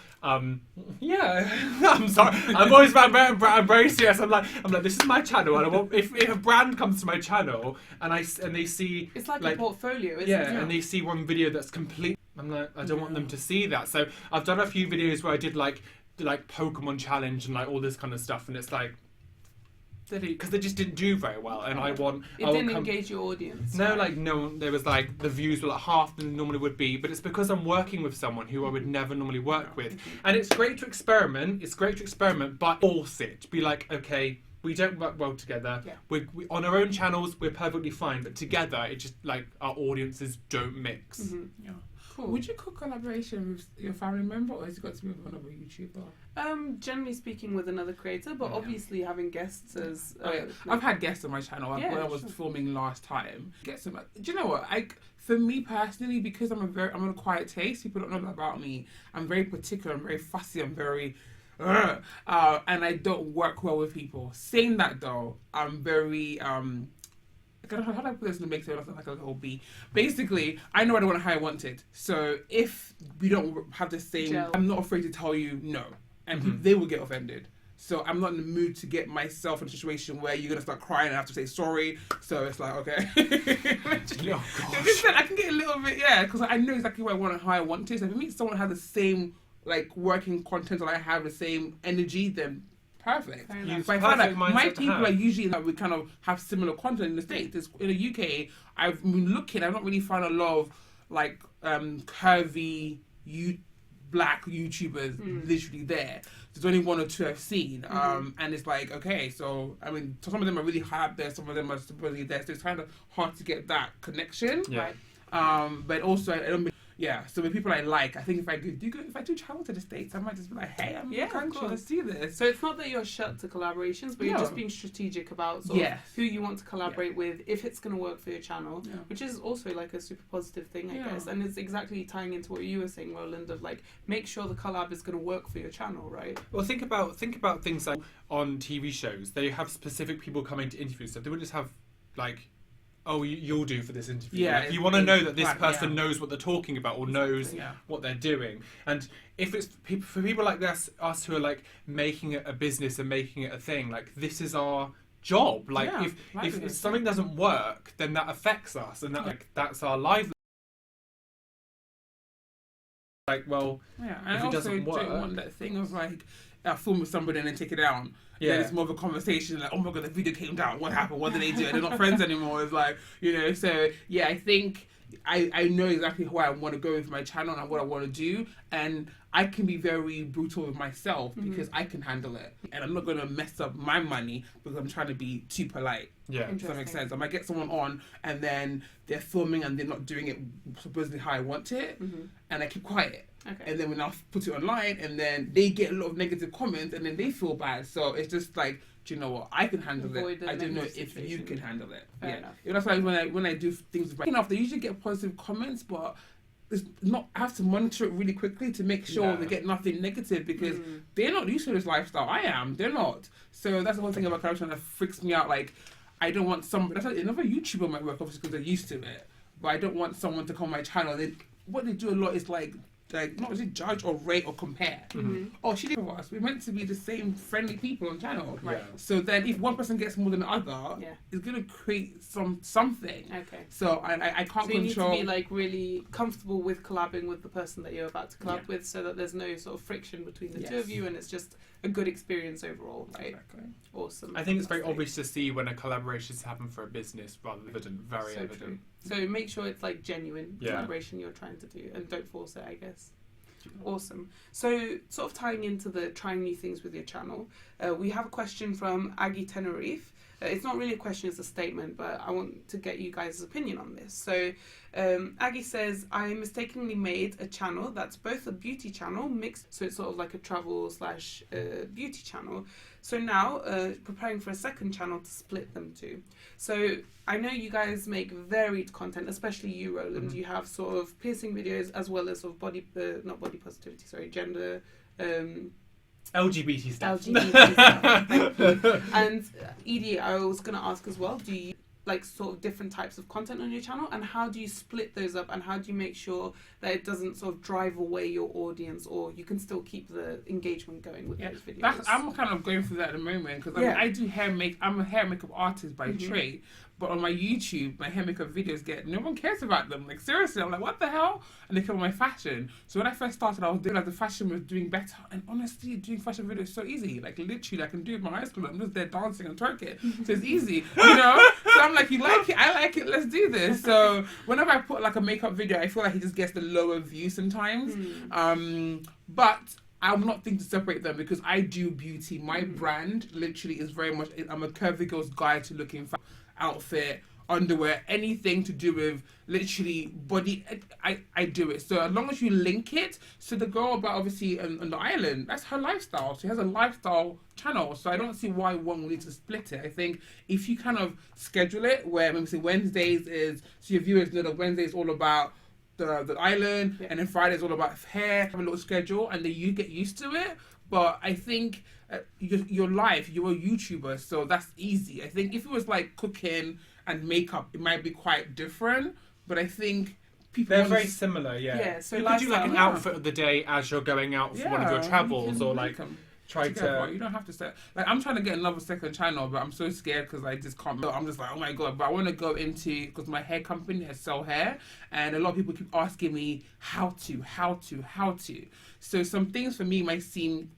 [SPEAKER 2] Yeah, I'm sorry. I'm always I'm very serious. I'm like this is my channel, and I want, if a brand comes to my channel and they see
[SPEAKER 1] it's like a portfolio, isn't it?
[SPEAKER 2] And they see one video that's complete. I'm like, I don't want them to see that. So I've done a few videos where I did like Pokemon challenge and like all this kind of stuff, and it's like, because they just didn't do very well, and I didn't
[SPEAKER 1] engage your audience.
[SPEAKER 2] No, right? Like no, there was like the views were like half than they normally would be, but it's because I'm working with someone who I would never normally work with, and it's great to experiment. It's great to experiment, but force it. Be like, okay, we don't work well together. Yeah. We on our own channels, we're perfectly fine, but together, it just like our audiences don't mix.
[SPEAKER 3] Yeah. Cool. Would you cook collaboration with your family member, or has it got to be with another YouTuber?
[SPEAKER 1] Generally speaking, with another creator, but obviously having guests as.
[SPEAKER 3] I've had guests on my channel when I was filming last time. Get some. Do you know what? For me personally, because I'm a quiet taste. People don't know that about me. I'm very particular. I'm very fussy. I'm very. And I don't work well with people. Saying that though, I'm very. How do I put this to make it look like a little bee? Basically, I know I don't want how I want it. So if we don't have the same, I'm not afraid to tell you no, and they will get offended. So I'm not in the mood to get myself in a situation where you're gonna start crying and I have to say sorry. So it's like, okay.
[SPEAKER 2] Oh, gosh.
[SPEAKER 3] I can get a little bit, because I know exactly what I want and how I want to. So if I meet someone who has the same like working content or I have the same energy, then perfect.
[SPEAKER 2] Use
[SPEAKER 3] But I find
[SPEAKER 2] perfect
[SPEAKER 3] that my
[SPEAKER 2] mindset to
[SPEAKER 3] people
[SPEAKER 2] have.
[SPEAKER 3] are usually that we kind of have similar content in the States. In the UK, I've been looking, I've not really found a lot of like curvy black YouTubers literally there. There's only one or two I've seen. And it's like, okay, so I mean, some of them are really high up there, some of them are supposedly there, so it's kind of hard to get that connection.
[SPEAKER 2] Yeah.
[SPEAKER 3] But also I don't. So with people I like, I think if I do travel to the States, I might just be like, hey, I'm in the country, let's do this.
[SPEAKER 1] So it's not that you're shut to collaborations, but you're just being strategic about sort of who you want to collaborate with, if it's going to work for your channel, which is also like a super positive thing, I guess. And it's exactly tying into what you were saying, Roland, of like, make sure the collab is going to work for your channel, right?
[SPEAKER 2] Well, think about things like on TV shows. They have specific people coming to interview, so they wouldn't just have like, oh, you'll do for this interview.
[SPEAKER 3] Yeah,
[SPEAKER 2] like, you want to know that this person
[SPEAKER 3] yeah.
[SPEAKER 2] knows what they're talking about or knows what they're doing. And if it's for people like us who are like making it a business and making it a thing, like this is our job. Like if something doesn't work, then that affects us, and that's our livelihood. Like, well,
[SPEAKER 3] and
[SPEAKER 2] if it doesn't work,
[SPEAKER 3] don't want that thing of like film with somebody and then take it down.
[SPEAKER 2] Yeah,
[SPEAKER 3] it's more of a conversation like, oh my god, the video came down. What happened? What did they do? They're not friends anymore. It's like, So yeah, I think I know exactly where I want to go with my channel and what I want to do, and I can be very brutal with myself because I can handle it, and I'm not going to mess up my money because I'm trying to be too polite.
[SPEAKER 2] Yeah,
[SPEAKER 3] does that make sense? I might get someone on and then they're filming and they're not doing it supposedly how I want it, and I keep quiet.
[SPEAKER 1] Okay.
[SPEAKER 3] And then when I put it online, and then they get a lot of negative comments, and then they feel bad. So it's just like, do you know what? I can handle it. I don't know if you can handle it.
[SPEAKER 1] Fair enough.
[SPEAKER 3] That's why when I do things right enough, they usually get positive comments, but it's not. I have to monitor it really quickly to make sure they get nothing negative because they're not used to this lifestyle. I am. They're not. So that's the whole thing about collaboration that freaks me out. Like, I don't want somebody. That's like another YouTuber might work obviously because they're used to it, but I don't want someone to come on my channel. What they do a lot is like not really judge or rate or compare. Oh, she did for us. We're meant to be the same friendly people on channel.
[SPEAKER 2] Right.
[SPEAKER 3] So then if one person gets more than the other, it's going to create something.
[SPEAKER 1] Okay.
[SPEAKER 3] So I can't control.
[SPEAKER 1] So you need to be like really comfortable with collabing with the person that you're about to collab with, so that there's no sort of friction between the two of you, and it's just a good experience overall, right?
[SPEAKER 3] Exactly.
[SPEAKER 1] Awesome.
[SPEAKER 2] I think it's very obvious to see when a collaboration is happening for a business rather than very
[SPEAKER 1] so
[SPEAKER 2] evident.
[SPEAKER 1] True. So make sure it's like genuine collaboration you're trying to do, and don't force it, I guess. Awesome. So sort of tying into the trying new things with your channel, we have a question from Aggie Tenerife. It's not really a question, it's a statement, but I want to get you guys' opinion on this. So Aggie says, I mistakenly made a channel that's both a beauty channel mixed, so it's sort of like a travel / beauty channel. So now preparing for a second channel to split them two. So I know you guys make varied content, especially you, Roland. You have sort of piercing videos as well as sort of not body positivity, sorry, gender...
[SPEAKER 2] LGBT stuff.
[SPEAKER 1] LGBT stuff. Thank you. And Edee, I was going to ask as well, do you like sort of different types of content on your channel, and how do you split those up, and how do you make sure that it doesn't sort of drive away your audience, or you can still keep the engagement going with those videos?
[SPEAKER 3] I'm kind of going through that at the moment because I do I'm a hair and makeup artist by trade, but on my YouTube, my hair and makeup videos no one cares about them. Like seriously, I'm like, what the hell? And they come on my fashion. So when I first started, I was doing like the fashion was doing better, and honestly, doing fashion videos is so easy. Like literally, I can do it in my high school. I'm just there dancing and twerking, so it's easy, So I'm like, you like it? I like it. Let's do this. So whenever I put like a makeup video, I feel like it just gets the lower view sometimes. But I'm not thinking to separate them because I do beauty. My brand literally is very much. I'm a curvy girl's guide to looking for outfit, underwear, anything to do with literally body. I do it. So as long as you link it, so the girl about obviously on the island, that's her lifestyle. She has a lifestyle channel. So I don't see why one will need to split it. I think if you kind of schedule it where maybe say Wednesdays is, so your viewers know that Wednesday is all about the island, and then Friday is all about hair. Have a little schedule, and then you get used to it. But I think your life, you're a YouTuber, so that's easy. I think if it was like cooking and makeup, it might be quite different. But I think people...
[SPEAKER 2] They're very similar,
[SPEAKER 1] Yeah, so
[SPEAKER 2] you could do like an outfit of the day as you're going out for one of your travels, or like... try to...
[SPEAKER 3] You don't have to set... Like, I'm trying to get another second channel, but I'm so scared because I just can't... I'm just like, oh my God. But I want to go into... Because my hair company, I sell hair. And a lot of people keep asking me how to. So some things for me might seem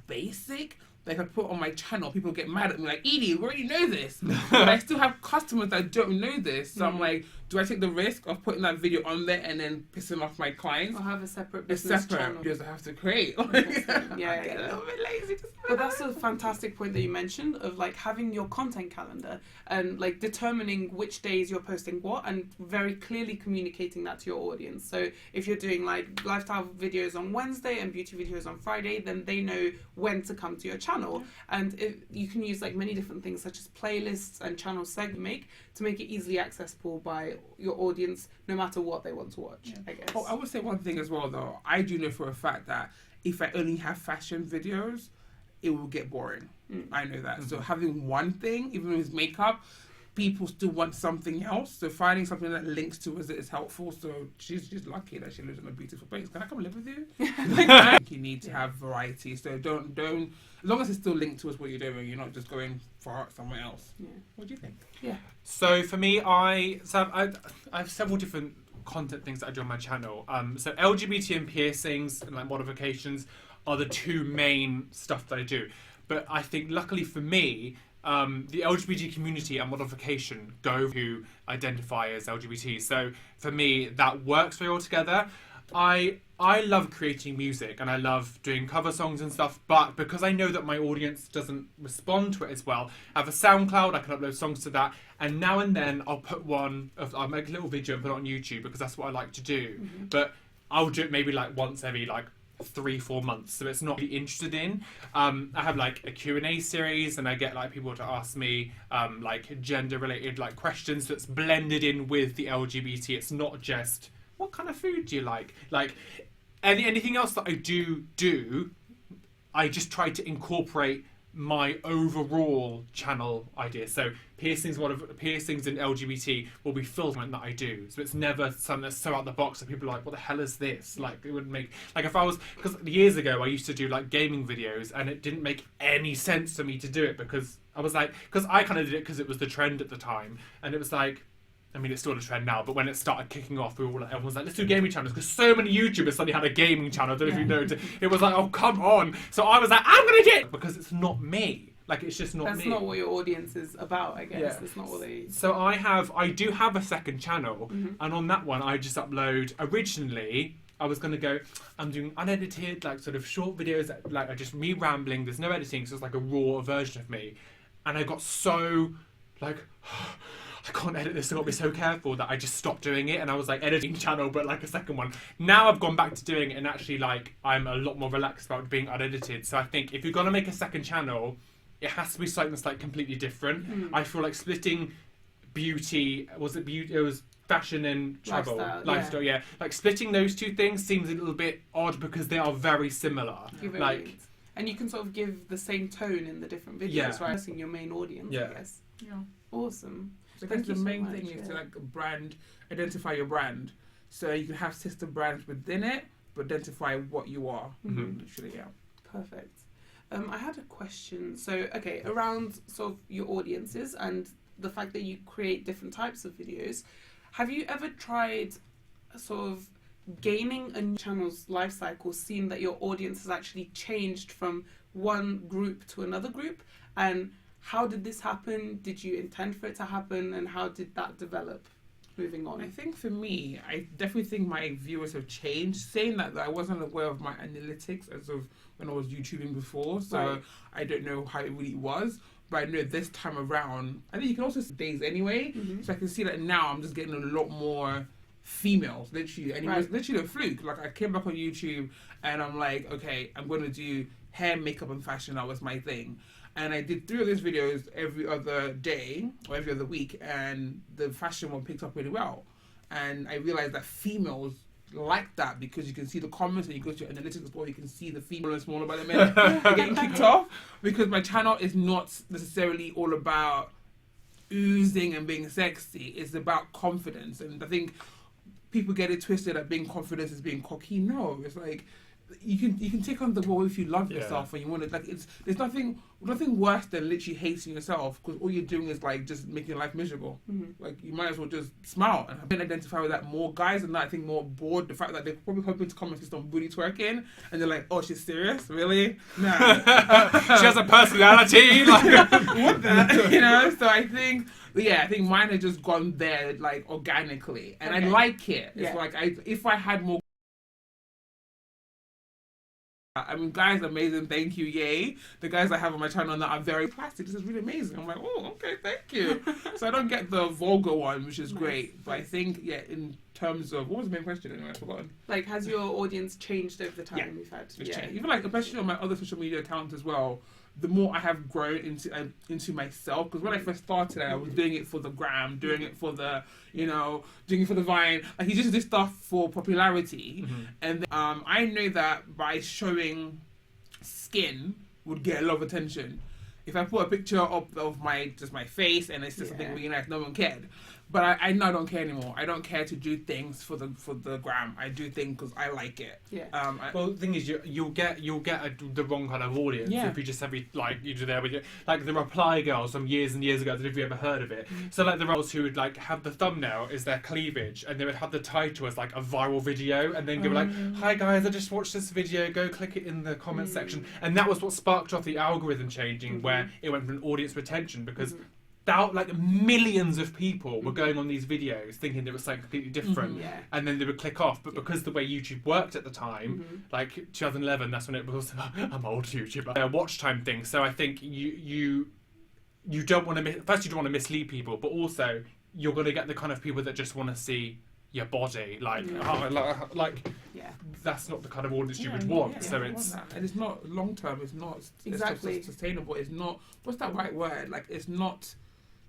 [SPEAKER 3] basic. Like, I put on my channel, people get mad at me like, Edie, we already know this. But I still have customers that don't know this. So I'm like, do I take the risk of putting that video on there and then pissing off my clients?
[SPEAKER 1] Or have a separate business channel.
[SPEAKER 3] Videos I have to create.
[SPEAKER 1] Yeah.
[SPEAKER 3] Get a little bit lazy.
[SPEAKER 1] But that's a fantastic point that you mentioned of like having your content calendar and like determining which days you're posting what and very clearly communicating that to your audience. So if you're doing like lifestyle videos on Wednesday and beauty videos on Friday, then they know when to come to your channel. And you can use like many different things such as playlists and channel segment to make it easily accessible by your audience no matter what they want to watch, I guess.
[SPEAKER 3] Oh, I would say one thing as well though. I do know for a fact that if I only have fashion videos, it will get boring. I know that. So having one thing, even with makeup, people still want something else. So finding something that links to us is helpful. So she's just lucky that she lives in a beautiful place. Can I come live with you? I think you need to have variety. So don't. As long as it's still linked to us, what you're doing, you're not just going for somewhere else. Yeah. What do you think?
[SPEAKER 1] Yeah.
[SPEAKER 2] So for me, I have several different content things that I do on my channel. So LGBT and piercings and like modifications are the two main stuff that I do. But I think luckily for me, the LGBT community and modification go who identify as LGBT. So for me, that works very well together. I love creating music and I love doing cover songs and stuff, but because I know that my audience doesn't respond to it as well, I have a SoundCloud, I can upload songs to that, and now and then I'll make a little video and put it on YouTube because that's what I like to do. But I'll do it maybe like once every like 3-4 months, so it's not really interested in. I have like a Q&A series and I get like people to ask me like gender related like questions that's blended in with the LGBT. It's not just what kind of food do you like anything else that I do I just try to incorporate my overall channel idea. So piercings and LGBT will be filament that I do. So it's never something that's so out the box that people are like, what the hell is this? Like it wouldn't make, like if I was, because years ago I used to do like gaming videos and it didn't make any sense for me to do it because I was like, because I kind of did it because it was the trend at the time. And it was like, I mean, it's still a trend now, but when it started kicking off, everyone was like, let's do gaming channels, because so many YouTubers suddenly had a gaming channel. I don't know if you know. It was like, oh, come on. So I was like, I'm going to get it, because it's not me. Like, it's just not me.
[SPEAKER 1] That's not what your audience is about, I guess. Yeah. That's not what they...
[SPEAKER 2] So I do have a second channel, and on that one, I just upload, originally, I was going to go, I'm doing unedited, like, sort of short videos, like, just me rambling, there's no editing, so it's like a raw version of me. And I got so, like... I can't edit this, I've got to be so careful, that I just stopped doing it, and I was like editing channel but like a second one. Now I've gone back to doing it and actually like I'm a lot more relaxed about being unedited. So I think if you're gonna make a second channel, it has to be something that's like completely different. I feel like splitting beauty, it was fashion and travel, lifestyle, yeah. Like splitting those two things seems a little bit odd because they are very similar. Like,
[SPEAKER 1] and you can sort of give the same tone in the different videos, right? Using your main audience, I guess. Yeah. Awesome.
[SPEAKER 3] So I guess the main thing is to like identify your brand. So you can have sister brands within it, but identify what you are. Literally, yeah.
[SPEAKER 1] Perfect. I had a question. So, okay, around sort of your audiences and the fact that you create different types of videos, have you ever tried sort of gaining a new channel's life cycle, seeing that your audience has actually changed from one group to another group? And how did this happen? Did you intend for it to happen? And how did that develop moving on?
[SPEAKER 3] I think for me, I definitely think my viewers have changed. Saying that I wasn't aware of my analytics as of when I was YouTubing before. So I don't know how it really was. But I know this time around, I think you can also see days anyway. So I can see that now I'm just getting a lot more females, literally. And it was literally a fluke. Like I came back on YouTube and I'm like, okay, I'm going to do hair, makeup and fashion. That was my thing. And I did 3 of those videos every other day or every other week, and the fashion one picked up really well. And I realized that females like that because you can see the comments and you go to your analytics as well, you can see the female and smaller by the minute getting kicked off, because my channel is not necessarily all about oozing and being sexy. It's about confidence. And I think people get it twisted that being confident is being cocky. No, it's like you can take on the role if you love yourself and you want to, like, there's nothing worse than literally hating yourself, because all you're doing is like just making your life miserable. Like, you might as well just smile. And I've been identifying with that more guys, and I think more bored the fact that they're probably hoping to comment just on booty twerking, and they're like, oh, she's serious, really? Nah.
[SPEAKER 2] She has a personality. Like,
[SPEAKER 3] What the? You know. So I think mine had just gone there like organically, and I like it. It's like if I had more. I mean, guys, amazing, thank you, yay. The guys I have on my channel that are very plastic, this is really amazing. I'm like, oh, okay, thank you. So I don't get the vulgar one, which is great. But I think, in terms of, what was the main question anyway? I've forgotten.
[SPEAKER 1] Like, has your audience changed over the time we've had?
[SPEAKER 3] It's changed. Even like, especially on my other social media accounts as well, the more I have grown into myself, because when I first started, I was doing it for the gram, doing it for the, doing it for the Vine. Like, you just did stuff for popularity, and then, I know that by showing skin would get a lot of attention. If I put a picture up of my face and it's just something really nice, no one cared. But I now don't care anymore. I don't care to do things for the gram. I do things because I like it.
[SPEAKER 2] Well, the thing is, you'll get the wrong kind of audience if you just have you do there with your, like the reply girls from years and years ago. I don't know if you ever heard of it. So like the girls who would like have the thumbnail is their cleavage, and they would have the title as like a viral video, and then go like, "Hi guys, I just watched this video. Go click it in the comment section." And that was what sparked off the algorithm changing, where it went from audience retention, because like millions of people were going on these videos thinking it was something completely different, and then they would click off. But because the way YouTube worked at the time, like 2011, that's when it was I'm old YouTuber, watch time thing. So I think you don't want to first, you don't want to mislead people, but also you're going to get the kind of people that just want to see your body, that's not the kind of audience you would want. So it's
[SPEAKER 3] and it's not long term. It's not exactly sustainable. It's not, what's that right word? Like, it's not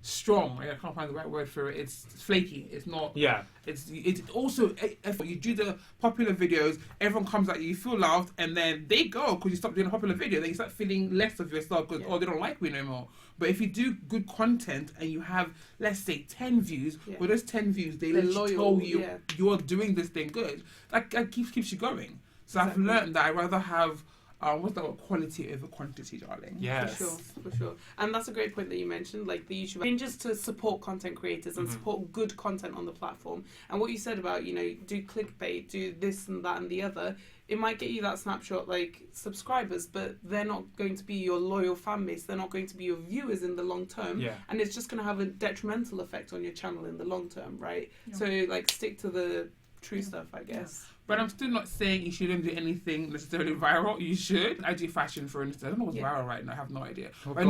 [SPEAKER 3] strong. I can't find the right word for it. It's flaky. It's not. It's also, if you do the popular videos, everyone comes at you, you feel loved, and then they go because you stop doing a popular video. Then you start feeling less of yourself because they don't like me no more. But if you do good content and you have, let's say, 10 views, with those 10 views, they tell you you're doing this thing good. That keeps you going. So I've learned that I'd rather have what's that word? Quality over quantity, darling.
[SPEAKER 2] Yes.
[SPEAKER 1] For sure. And that's a great point that you mentioned, like the YouTube changes to support content creators and support good content on the platform. And what you said about, do clickbait, do this and that and the other, it might get you that snapshot, like subscribers, but they're not going to be your loyal fan base. They're not going to be your viewers in the long term. And it's just going to have a detrimental effect on your channel in the long term, right? So like, stick to the true stuff, I guess.
[SPEAKER 3] But I'm still not saying you shouldn't do anything necessarily viral. You should. I do fashion, for instance. I don't know what's viral right now. I have no idea.
[SPEAKER 2] I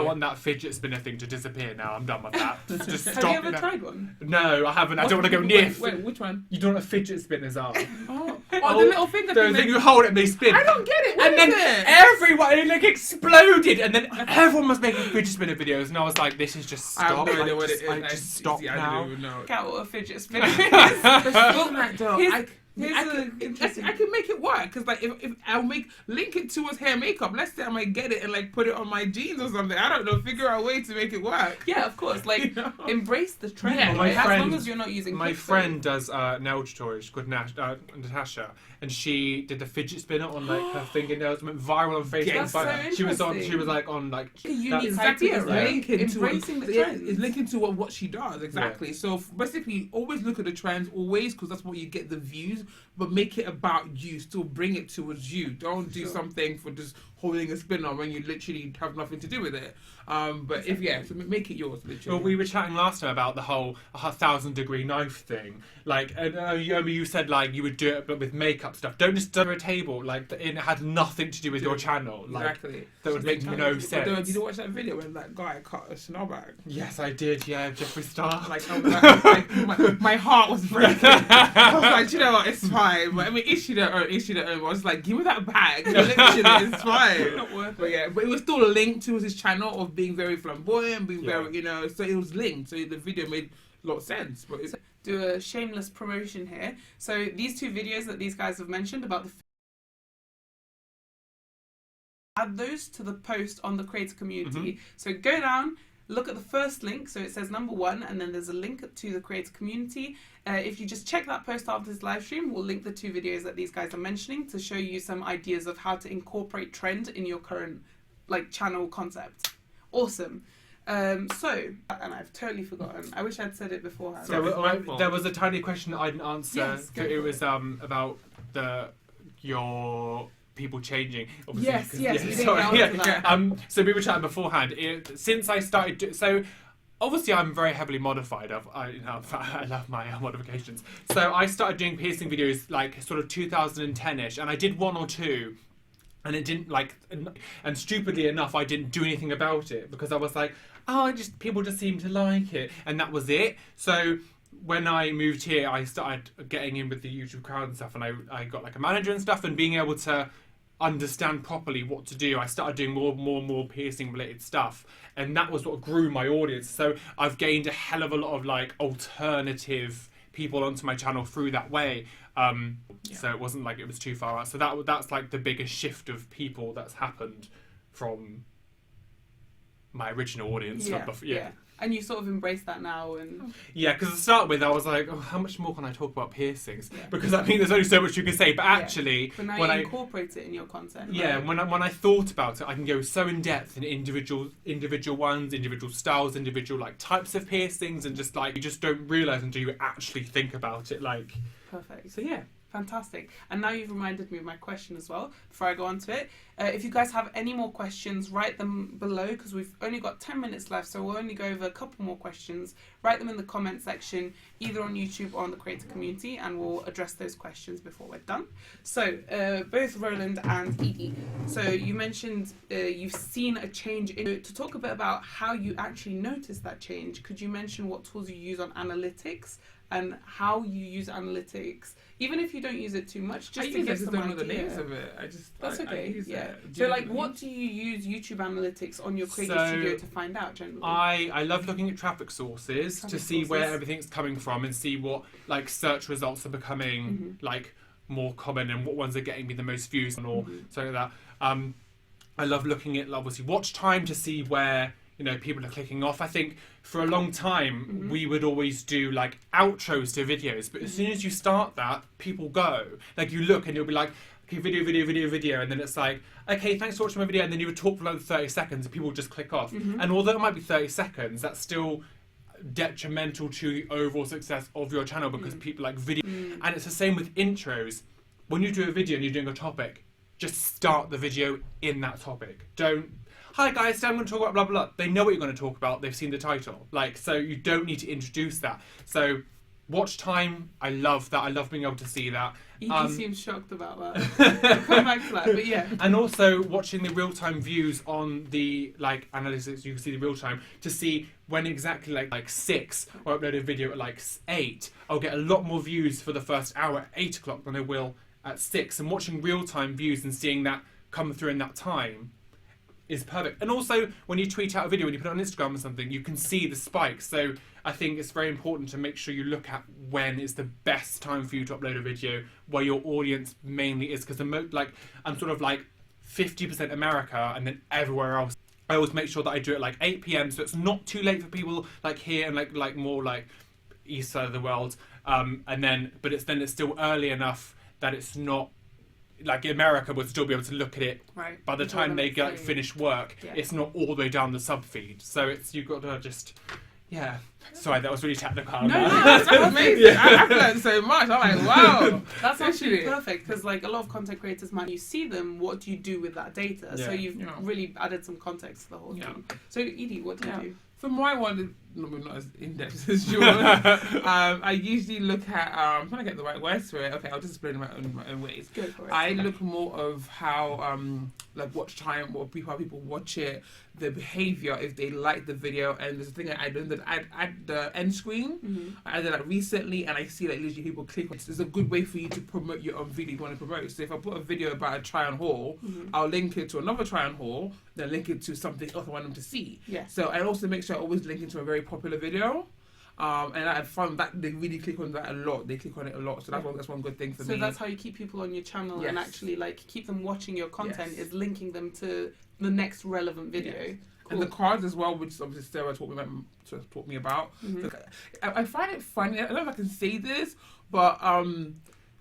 [SPEAKER 2] want that fidget spinner thing to disappear now. I'm done with that. Just stop.
[SPEAKER 1] Have you ever tried one?
[SPEAKER 2] No, I haven't. I don't want to go near.
[SPEAKER 3] Wait, which one?
[SPEAKER 2] You don't know what fiddget spinners are?
[SPEAKER 3] The little finger thing.
[SPEAKER 2] The thing you hold it and they spin.
[SPEAKER 3] I don't get it. What
[SPEAKER 2] and
[SPEAKER 3] is
[SPEAKER 2] then
[SPEAKER 3] it?
[SPEAKER 2] everyone, it like exploded, and then everyone was making fidget spinner videos, and I was like, "This is just stop."
[SPEAKER 3] I have no idea what it is.
[SPEAKER 2] Just stop now.
[SPEAKER 3] I don't even know.
[SPEAKER 1] Look out what a fidget spinner is.
[SPEAKER 3] I can make it work, because like if I'll link it towards hair makeup. Let's say I might get it and like put it on my jeans or something. I don't know. Figure out a way to make it work.
[SPEAKER 1] Yeah, of course. Like embrace the trend.
[SPEAKER 3] Yeah,
[SPEAKER 1] as long as you're not using.
[SPEAKER 2] My friend does nail tutorials. She's called Natasha, and she did the fidget spinner on like her fingernails. Went viral on Facebook.
[SPEAKER 1] That's so
[SPEAKER 2] She was like on like
[SPEAKER 1] a unique idea, right? Embracing the trend.
[SPEAKER 3] It's linking to what she does exactly. So basically, always look at the trends. Always, because that's what you get the views. But make it about you. Still bring it towards you. Don't do something for just holding a spinner when you literally have nothing to do with it. But so make it yours. Literally.
[SPEAKER 2] Well, we were chatting last time about the whole 1,000-degree knife thing. Like, you said like you would do it, but with makeup stuff. Don't just do a table. Like, it had nothing to do with your channel. Like,
[SPEAKER 3] exactly.
[SPEAKER 2] That would make no sense.
[SPEAKER 3] Did you watch that video when that guy cut a Chanel bag?
[SPEAKER 2] Yes, I did. Yeah, Jeffree Star.
[SPEAKER 3] My heart was breaking. I was like, you know what? It's fine. But I mean, issue their own. I was like, give me that bag. Literally, it's fine. Not worth it. But it was still linked to his channel of being very flamboyant, being very, so it was linked. So the video made a lot of sense. But
[SPEAKER 1] do a shameless promotion here. So these two videos that these guys have mentioned about the add those to the post on the creator community. So go down, look at the first link. So it says number 1, and then there's a link to the creator community. If you just check that post after this live stream, we'll link the 2 videos that these guys are mentioning to show you some ideas of how to incorporate trend in your current like channel concept. Awesome. So, and I've totally forgotten. I wish I'd said it beforehand.
[SPEAKER 2] There was a tiny question that I didn't answer.
[SPEAKER 1] Yes, go
[SPEAKER 2] it
[SPEAKER 1] for
[SPEAKER 2] was about your people changing. Obviously,
[SPEAKER 1] Yes, you didn't get onto that.
[SPEAKER 2] So we were chatting beforehand. Since I started, so obviously I'm very heavily modified. I love my modifications. So I started doing piercing videos like sort of 2010ish, and I did 1 or 2. And it didn't and stupidly enough, I didn't do anything about it because I was like, people just seem to like it, and that was it. So when I moved here, I started getting in with the YouTube crowd and stuff, and I got like a manager and stuff, and being able to understand properly what to do, I started doing more piercing related stuff, and that was what grew my audience. So I've gained a hell of a lot of like alternative people onto my channel through that way. So it wasn't like it was too far out. So that's like the biggest shift of people that's happened from my original audience.
[SPEAKER 1] Yeah. And you sort of embrace that now, and
[SPEAKER 2] because to start with, I was like, how much more can I talk about piercings? Because I think there's only so much you can say. But actually,
[SPEAKER 1] but now you incorporate it in your content.
[SPEAKER 2] Yeah, right? when I thought about it, I can go so in depth in individual ones, individual styles, individual like types of piercings, and just like you just don't realise until you actually think about it. Like,
[SPEAKER 1] perfect.
[SPEAKER 2] So yeah.
[SPEAKER 1] Fantastic. And now you've reminded me of my question as well, before I go on to it. If you guys have any more questions, write them below, because we've only got 10 minutes left, so we'll only go over a couple more questions. Write them in the comment section, either on YouTube or on the creator community, and we'll address those questions before we're done. So, both Roland and Edee. So you mentioned you've seen a change. To talk a bit about how you actually noticed that change, could you mention what tools you use on analytics, and how you use analytics, even if you don't use it too much, just to get some idea.
[SPEAKER 3] The names of it.
[SPEAKER 1] That's okay.
[SPEAKER 3] Yeah.
[SPEAKER 1] So, like, what do you use YouTube analytics on your Creator Studio to find out generally?
[SPEAKER 2] I love looking at traffic sources to see where everything's coming from and see what like search results are becoming like more common and what ones are getting me the most views or something like that. I love looking at obviously watch time to see where people are clicking off. I think for a long time we would always do like outros to videos, but as soon as you start that, people go. Like you look and you'll be like, okay, video, and then it's like, okay, thanks for watching my video, and then you would talk for another 30 seconds and people just click off. And although it might be 30 seconds, that's still detrimental to the overall success of your channel because people like video. And it's the same with intros. When you do a video and you're doing a topic, just start the video in that topic. Don't, hi guys, today I'm going to talk about blah, blah, blah. They know what you're going to talk about. They've seen the title. Like, so you don't need to introduce that. So watch time, I love that. I love being able to see that.
[SPEAKER 1] Edee seems shocked about that. I'll come back to that, but yeah.
[SPEAKER 2] And also watching the real-time views on the like analytics, you can see the real-time to see when exactly like 6 or upload a video at like 8. I'll get a lot more views for the first hour at 8 o'clock than I will at 6. And watching real-time views and seeing that come through in that time is perfect. And also when you tweet out a video, when you put it on Instagram or something, you can see the spikes. So I think it's very important to make sure you look at when is the best time for you to upload a video, where your audience mainly is, because I'm sort of like 50% America and then everywhere else. I always make sure that I do it like 8 p.m. so it's not too late for people like here and like more like east side of the world. But it's still early enough that it's not like America would still be able to look at it by the time they get finish work. It's not all the way down the sub feed, so you've got to just sorry, that was really technical.
[SPEAKER 3] No, that's amazing. I've learned so much. I'm like, wow,
[SPEAKER 1] that's actually perfect, because like a lot of content creators, man, you see them, what do you do with that data? So you've really added some context to the whole thing. So Edee, what do you do?
[SPEAKER 3] For my one, not as in-depth as yours. I usually look at, I'm trying to get the right words for it. Okay, I'll just explain in my own ways.
[SPEAKER 1] Go for it.
[SPEAKER 3] I look more of how, like watch time, how people watch it, the behaviour, if they like the video, and there's a thing I did that add the end screen. I did that recently, and I see like literally people click on it. It's a good way for you to promote your own video you want to promote. So if I put a video about a try-on haul, I'll link it to another try-on haul, then link it to something else I want them to see. So I also make sure I always link into a very popular video. And I found that they really click on that a lot. They click on it a lot. So that's one good thing for me.
[SPEAKER 1] So that's how you keep people on your channel and actually like keep them watching your content is linking them to the next relevant video.
[SPEAKER 3] And the cards as well, which obviously Sarah taught me about. I find it funny. I don't know if I can say this, but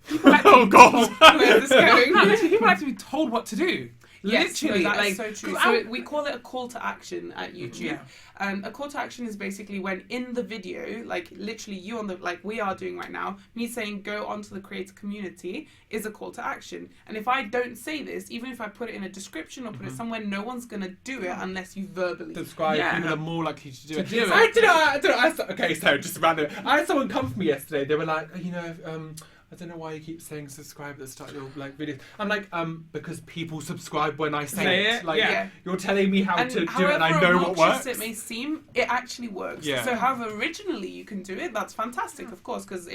[SPEAKER 3] people like
[SPEAKER 2] Oh God!
[SPEAKER 1] Where's this going?
[SPEAKER 3] people like to be told what to do.
[SPEAKER 1] Yes,
[SPEAKER 3] Literally,
[SPEAKER 1] no, that
[SPEAKER 3] like
[SPEAKER 1] is so true.
[SPEAKER 3] 'cause
[SPEAKER 1] So we call it a call to action at YouTube.
[SPEAKER 3] Yeah.
[SPEAKER 1] A call to action is basically when in the video, like literally you on the, like we are doing right now, me saying go onto the creator community is a call to action. And if I don't say this, even if I put it in a description or put it somewhere, no one's gonna do it unless you verbally
[SPEAKER 2] Subscribe,
[SPEAKER 3] Yeah.
[SPEAKER 2] people are more likely to do it.
[SPEAKER 3] do it.
[SPEAKER 2] I don't know. Okay, so just random. I had someone come for me yesterday. They were like, I don't know why you keep saying subscribe at the start of your like videos. I'm like, because people subscribe when I say it. Like,
[SPEAKER 1] Yeah.
[SPEAKER 2] you're telling me how to do it, and I
[SPEAKER 1] however
[SPEAKER 2] know what
[SPEAKER 1] obnoxious
[SPEAKER 2] works.
[SPEAKER 1] it may seem, it actually works.
[SPEAKER 2] Yeah.
[SPEAKER 1] So however originally you can do it, that's fantastic, of course, because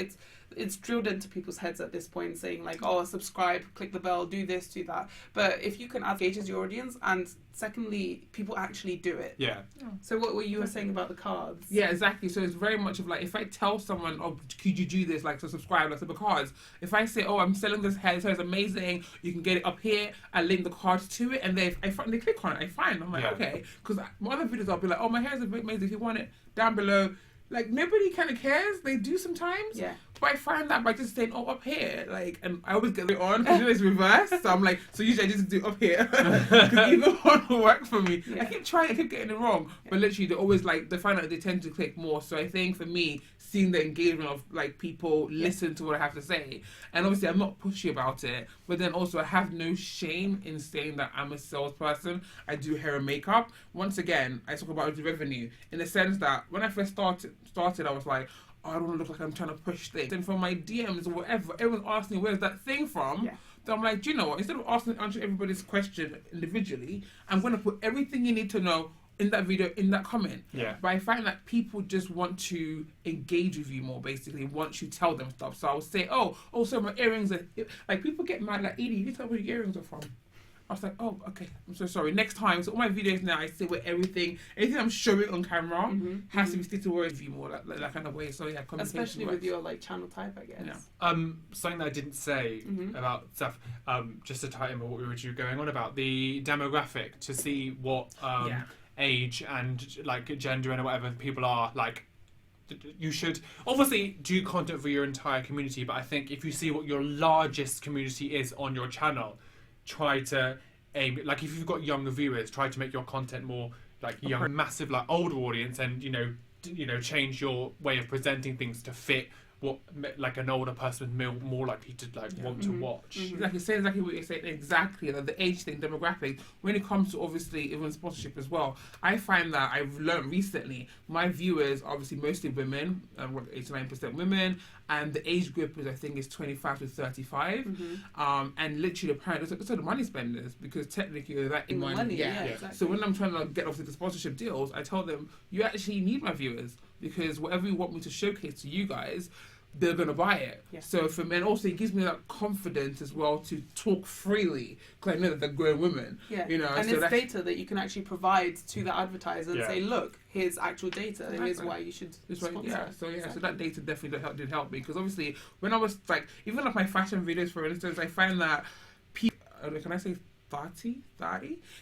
[SPEAKER 1] it's drilled into people's heads at this point, saying like, oh, subscribe, click the bell, do this, do that. But if you can engages your audience, and secondly, people actually do it.
[SPEAKER 2] Yeah.
[SPEAKER 1] So what were you saying about the cards?
[SPEAKER 3] Yeah, exactly. So it's very much of like, if I tell someone, oh, could you do this, like to subscribe, like to the cards. If I say, oh, I'm selling this hair, so it's amazing, you can get it up here, I link the cards to it, and they click on it, I find. I'm like, okay. Because my other videos, I'll be like, oh, my hair is amazing, if you want it, down below. Like, nobody kind of cares. They do sometimes.
[SPEAKER 1] Yeah.
[SPEAKER 3] But I find that by just saying, oh, up here, like, and I always get it on, because it's reversed. So I'm like, so usually I just do up here. Because either one will work for me.
[SPEAKER 1] Yeah.
[SPEAKER 3] I keep trying, I keep getting it wrong. But literally, they always, like, they find out they tend to click more. So I think for me, seeing the engagement of, like, people listen to what I have to say. And obviously, I'm not pushy about it. But then also, I have no shame in saying that I'm a salesperson. I do hair and makeup. Once again, I talk about the revenue in the sense that when I first started, I was like, oh, I don't want to look like I'm trying to push things. And from my DMs or whatever, everyone's asking me, where's that thing from?
[SPEAKER 1] Yeah.
[SPEAKER 3] So I'm like, do you know what? Instead of answering everybody's question individually, I'm going to put everything you need to know in that video, in that comment.
[SPEAKER 2] Yeah.
[SPEAKER 3] But I find that people just want to engage with you more, basically, once you tell them stuff. So I'll say, oh, so my earrings are... Like, people get mad, like, Edie, you tell me where your earrings are from. I was like, oh, okay, I'm so sorry. Next time, so all my videos now, I say where anything I'm showing on camera has to be stated where you more, like that kind of way. So yeah, communication
[SPEAKER 1] Especially
[SPEAKER 3] works.
[SPEAKER 1] with your like channel type, I guess.
[SPEAKER 3] Yeah.
[SPEAKER 2] Something that I didn't say about stuff, just to tie in with what we were going on about, the demographic, to see what age and like gender and whatever people are like. You should obviously do content for your entire community, but I think if you see what your largest community is on your channel, try to aim, like if you've got younger viewers, try to make your content more like young, massive, like older audience, and you know, change your way of presenting things to fit what like an older person is more likely to like want to watch.
[SPEAKER 3] Exactly, say exactly what you're saying. Exactly, like the age thing, demographic. When it comes to obviously even sponsorship as well, I find that I've learned recently. My viewers are obviously mostly women, 89% women, and the age group is I think is 25 to 35. And literally apparently it's the money spenders, because technically they're that in money.
[SPEAKER 1] Exactly.
[SPEAKER 3] So when I'm trying to get obviously the sponsorship deals, I tell them you actually need my viewers, because whatever you want me to showcase to you guys, they're gonna buy it.
[SPEAKER 1] Yeah.
[SPEAKER 3] So for me, and also it gives me that confidence as well to talk freely, because I know that they're grown women.
[SPEAKER 1] Yeah.
[SPEAKER 3] You know,
[SPEAKER 1] and
[SPEAKER 3] so
[SPEAKER 1] it's data that you can actually provide to the advertiser and
[SPEAKER 2] Yeah.
[SPEAKER 1] say, look, here's actual data, and here's
[SPEAKER 3] Exactly.
[SPEAKER 1] why you should
[SPEAKER 3] That's right.
[SPEAKER 1] sponsor.
[SPEAKER 3] Yeah. So
[SPEAKER 1] Exactly.
[SPEAKER 3] that data definitely did help me, because obviously when I was like, even like my fashion videos, for instance, I find that people, can I say 30?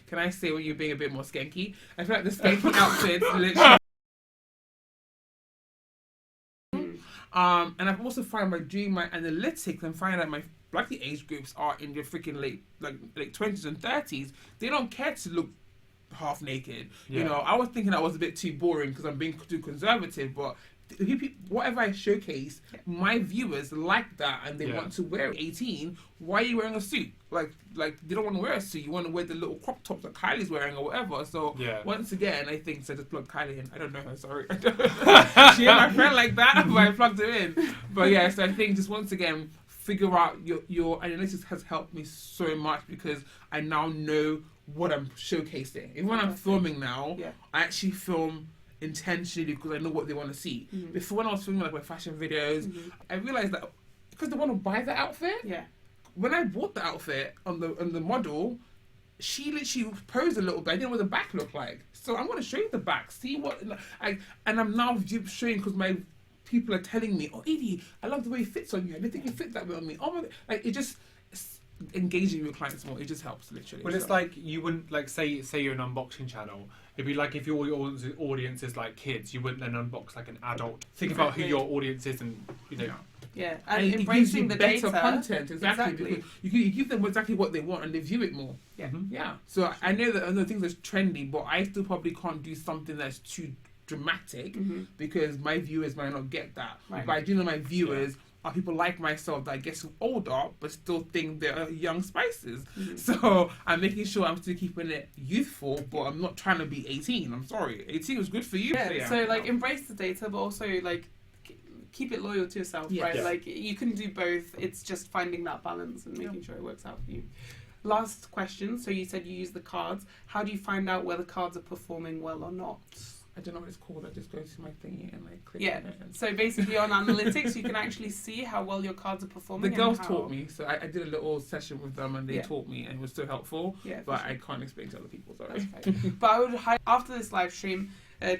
[SPEAKER 3] Can I say when you're being a bit more skanky? I feel like the skanky outfits literally. And I've also found by doing my analytics and finding that my like the age groups are in their freaking late 20s and 30s, they don't care to look half naked.
[SPEAKER 2] Yeah.
[SPEAKER 3] You know, I was thinking I was a bit too boring because I'm being too conservative, but whatever I showcase, my viewers like that and they want to wear it. 18, why are you wearing a suit? Like they don't want to wear a suit. You want to wear the little crop tops that Kylie's wearing or whatever. So once again, I think so. Just plug Kylie in. I don't know her. Sorry, she ain't my friend like that, but I plugged her in. But yeah, so I think just once again, figure out your analytics has helped me so much, because I now know what I'm showcasing. Even when I'm filming now, I actually film intentionally because I know what they want to see. Before, when I was filming like my fashion videos, I realized that because they want to buy the outfit. When I bought the outfit on the model, she literally posed a little bit. I didn't know what the back looked like, so I'm going to show you the back. See what and I'm now showing, because my people are telling me, "Oh, Edie, I love the way it fits on you. I didn't think it fit that way on me." Oh my, like it just. engaging with clients more. It just helps, literally.
[SPEAKER 2] Well, it's like you wouldn't like say you're an unboxing channel. It'd be like if your audience is like kids, you wouldn't then unbox like an adult. Think about who your audience is, and you know.
[SPEAKER 1] Yeah,
[SPEAKER 3] and
[SPEAKER 1] and
[SPEAKER 3] it
[SPEAKER 1] embracing
[SPEAKER 3] gives you
[SPEAKER 1] the
[SPEAKER 3] better
[SPEAKER 1] data.
[SPEAKER 3] content. Exactly. You give them exactly what they want, and they view it more.
[SPEAKER 1] Yeah.
[SPEAKER 2] Mm-hmm.
[SPEAKER 3] Yeah. So I know that other things that's trendy, but I still probably can't do something that's too dramatic because my viewers might not get that.
[SPEAKER 1] Right.
[SPEAKER 3] But I do know my viewers are people like myself that I guess older but still think they're young spices. So I'm making sure I'm still keeping it youthful, but I'm not trying to be 18. I'm sorry. 18 was good for you.
[SPEAKER 1] So like embrace the data, but also like keep it loyal to yourself, right?
[SPEAKER 2] Yeah.
[SPEAKER 1] Like you can do both. It's just finding that balance and making sure it works out for you. Last question. So you said you use the cards. How do you find out whether cards are performing well or not?
[SPEAKER 3] I don't know what it's called. I just go to my thingy and I click on it. And
[SPEAKER 1] So basically on analytics, you can actually see how well your cards are performing.
[SPEAKER 3] the girls
[SPEAKER 1] and
[SPEAKER 3] taught me, so I did a little session with them and they taught me, and it was so helpful.
[SPEAKER 1] Yeah,
[SPEAKER 3] But
[SPEAKER 1] for
[SPEAKER 3] I
[SPEAKER 1] sure.
[SPEAKER 3] can't explain to other people. Sorry.
[SPEAKER 1] That's fine. But I would after this live stream,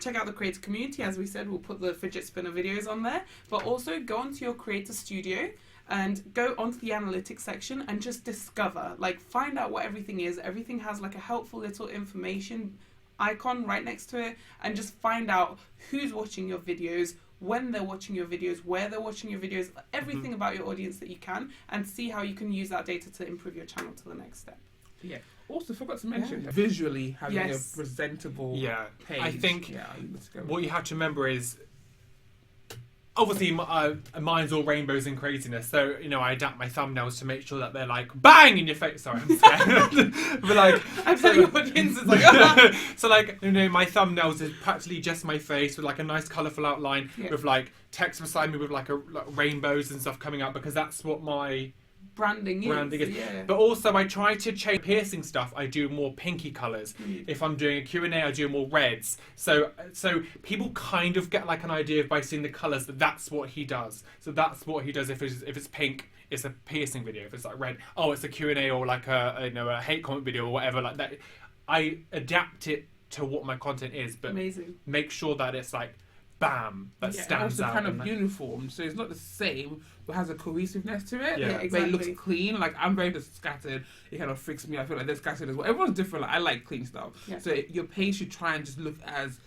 [SPEAKER 1] check out the creator community. As we said, we'll put the fidget spinner videos on there. But also go onto your creator studio and go onto the analytics section and just discover, like find out what everything is. Everything has like a helpful little information icon right next to it, and just find out who's watching your videos, when they're watching your videos, where they're watching your videos, everything about your audience that you can, and see how you can use that data to improve your channel to the next step.
[SPEAKER 3] Yeah. Also, forgot to mention visually having a presentable page.
[SPEAKER 2] I think
[SPEAKER 3] let's go.
[SPEAKER 2] what you have to remember is obviously mine's all rainbows and craziness, so you know I adapt my thumbnails to make sure that they're like bang in your face. Sorry, I'm scared. But like
[SPEAKER 1] I bet your audience is like
[SPEAKER 2] so like you know my thumbnails is practically just my face with like a nice colourful outline with like text beside me with like rainbows and stuff coming out, because that's what my
[SPEAKER 1] branding is.
[SPEAKER 2] But also I try to change piercing stuff. I do more pinky colours. If I'm doing a Q&A, I do more reds. So people kind of get like an idea by seeing the colours that that's what he does. So that's what he does. If it's pink, it's a piercing video. If it's like red, oh, it's a Q&A or like a hate comment video or whatever like that. I adapt it to what my content is, but make sure that it's like bam, that stands out.
[SPEAKER 3] Kind of uniform, so it's not the same, but has a cohesiveness to it.
[SPEAKER 1] Yeah, exactly.
[SPEAKER 3] But it looks clean. Like I'm very just scattered. It kind of freaks me. I feel like they're scattered as well. Everyone's different. Like, I like clean stuff. Yeah. So your page should try and just look as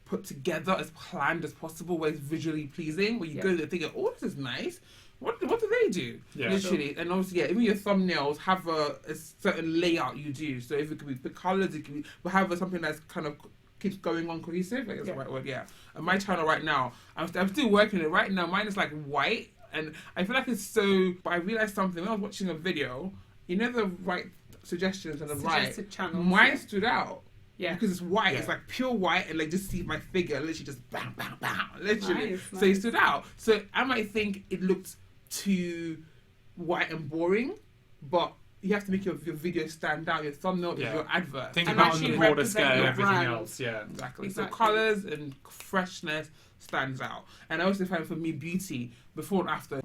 [SPEAKER 3] put together, as planned as possible, where it's visually pleasing. Where you go there thinking, oh, this is nice. What do they do?
[SPEAKER 2] Yeah,
[SPEAKER 3] literally, and obviously, even your thumbnails have a certain layout you do. So if it could be the colours, it could be, but have something that's kind of keeps going on cohesive. Like that's the right word. Yeah. And my channel right now, I'm still working it. Right now, mine is like white, and I feel like it's so. But I realized something when I was watching a video. You know the right suggestions on the
[SPEAKER 1] Suggested channels.
[SPEAKER 3] Mine stood out.
[SPEAKER 1] Yeah.
[SPEAKER 3] Because it's white. It's like pure white, and like just see my figure literally just bam, bam, bam. Literally.
[SPEAKER 1] Nice.
[SPEAKER 3] So it stood out. So I might think it looked too white and boring, but you have to make your video stand out, your thumbnail, your advert.
[SPEAKER 2] Think
[SPEAKER 1] And
[SPEAKER 2] about on the
[SPEAKER 1] actually
[SPEAKER 2] broader
[SPEAKER 1] represent
[SPEAKER 2] scale,
[SPEAKER 1] your
[SPEAKER 2] everything
[SPEAKER 1] brand.
[SPEAKER 2] else. Yeah.
[SPEAKER 3] Exactly. So colours and freshness stands out. And I also find for me beauty, before and after.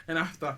[SPEAKER 3] And after.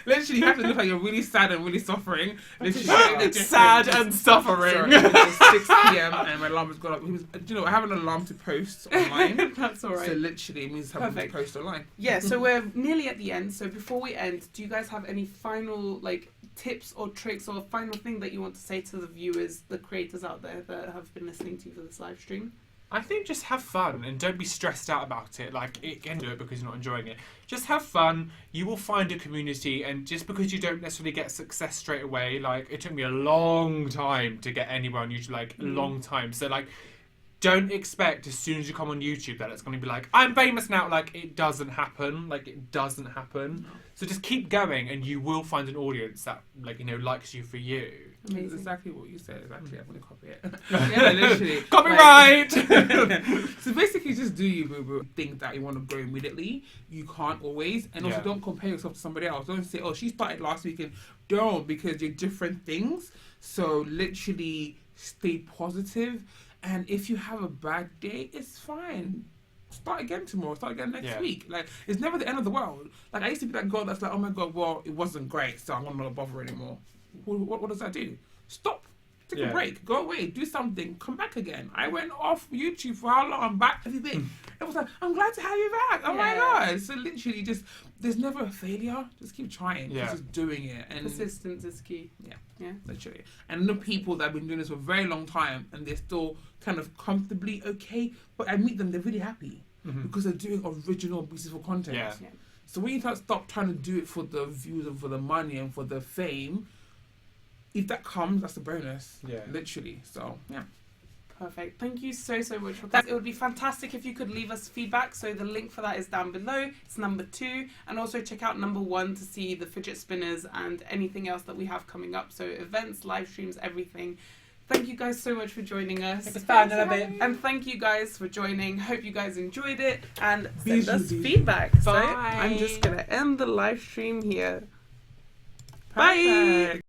[SPEAKER 3] Literally, you have to look like you're really sad and really suffering. Literally,
[SPEAKER 2] sad and suffering.
[SPEAKER 3] Sorry, it's 6 p.m. and my alarm has gone up. Do you know, I have an alarm to post online.
[SPEAKER 1] That's all right.
[SPEAKER 3] So literally, it means having to post online.
[SPEAKER 1] Yeah, so we're nearly at the end. So before we end, do you guys have any final like tips or tricks or final thing that you want to say to the viewers, the creators out there that have been listening to you for this live stream?
[SPEAKER 2] I think just have fun and don't be stressed out about it. Like, it can do it because you're not enjoying it. Just have fun. You will find a community, and just because you don't necessarily get success straight away, like, it took me a long time to get anywhere on YouTube, like, a long time. So, like, don't expect as soon as you come on YouTube that it's going to be like, I'm famous now. Like, it doesn't happen. Like, it doesn't happen. No. So just keep going, and you will find an audience that, like, you know, likes you for you.
[SPEAKER 3] Amazing. That's exactly what you said. Exactly, I'm going to copy it. Yeah, literally.
[SPEAKER 2] Copyright!
[SPEAKER 3] So basically, just do you, boo-boo. Think that you want to grow immediately. You can't always. And also, don't compare yourself to somebody else. Don't say, oh, she started last weekend. Don't, because you're different things. So literally, stay positive. And if you have a bad day, it's fine. Start again tomorrow. Start again next week. Like, it's never the end of the world. Like, I used to be that girl that's like, oh my God, well, it wasn't great, so I'm not going to bother anymore. What does that do? Stop. Take
[SPEAKER 2] Yeah.
[SPEAKER 3] a break. Go away. Do something. Come back again. I went off YouTube for how long? I'm back. Have you been? It was like, I'm glad to have you back. Oh my
[SPEAKER 1] Yeah.
[SPEAKER 3] God. So literally just, there's never a failure. Just keep trying.
[SPEAKER 2] Yeah.
[SPEAKER 3] Just doing it. And
[SPEAKER 1] Persistence is key. Yeah.
[SPEAKER 3] literally. And the people that have been doing this for a very long time and they're still kind of comfortably okay, but I meet them, they're really happy because they're doing original, beautiful content.
[SPEAKER 2] Yeah.
[SPEAKER 1] Yeah.
[SPEAKER 3] So when you stop trying to do it for the views and for the money and for the fame, if that comes, that's a bonus.
[SPEAKER 2] Yeah.
[SPEAKER 3] Literally. So, yeah.
[SPEAKER 1] Perfect. Thank you so much for that. It would be fantastic if you could leave us feedback. So the link for that is down below. It's number 2. And also check out number 1 to see the fidget spinners and anything else that we have coming up. So events, live streams, everything. Thank you guys so much for joining us. And thank you guys for joining. Hope you guys enjoyed it and send us feedback. So
[SPEAKER 2] Bye.
[SPEAKER 1] I'm just going to end the live stream here.
[SPEAKER 3] Perfect.
[SPEAKER 1] Bye.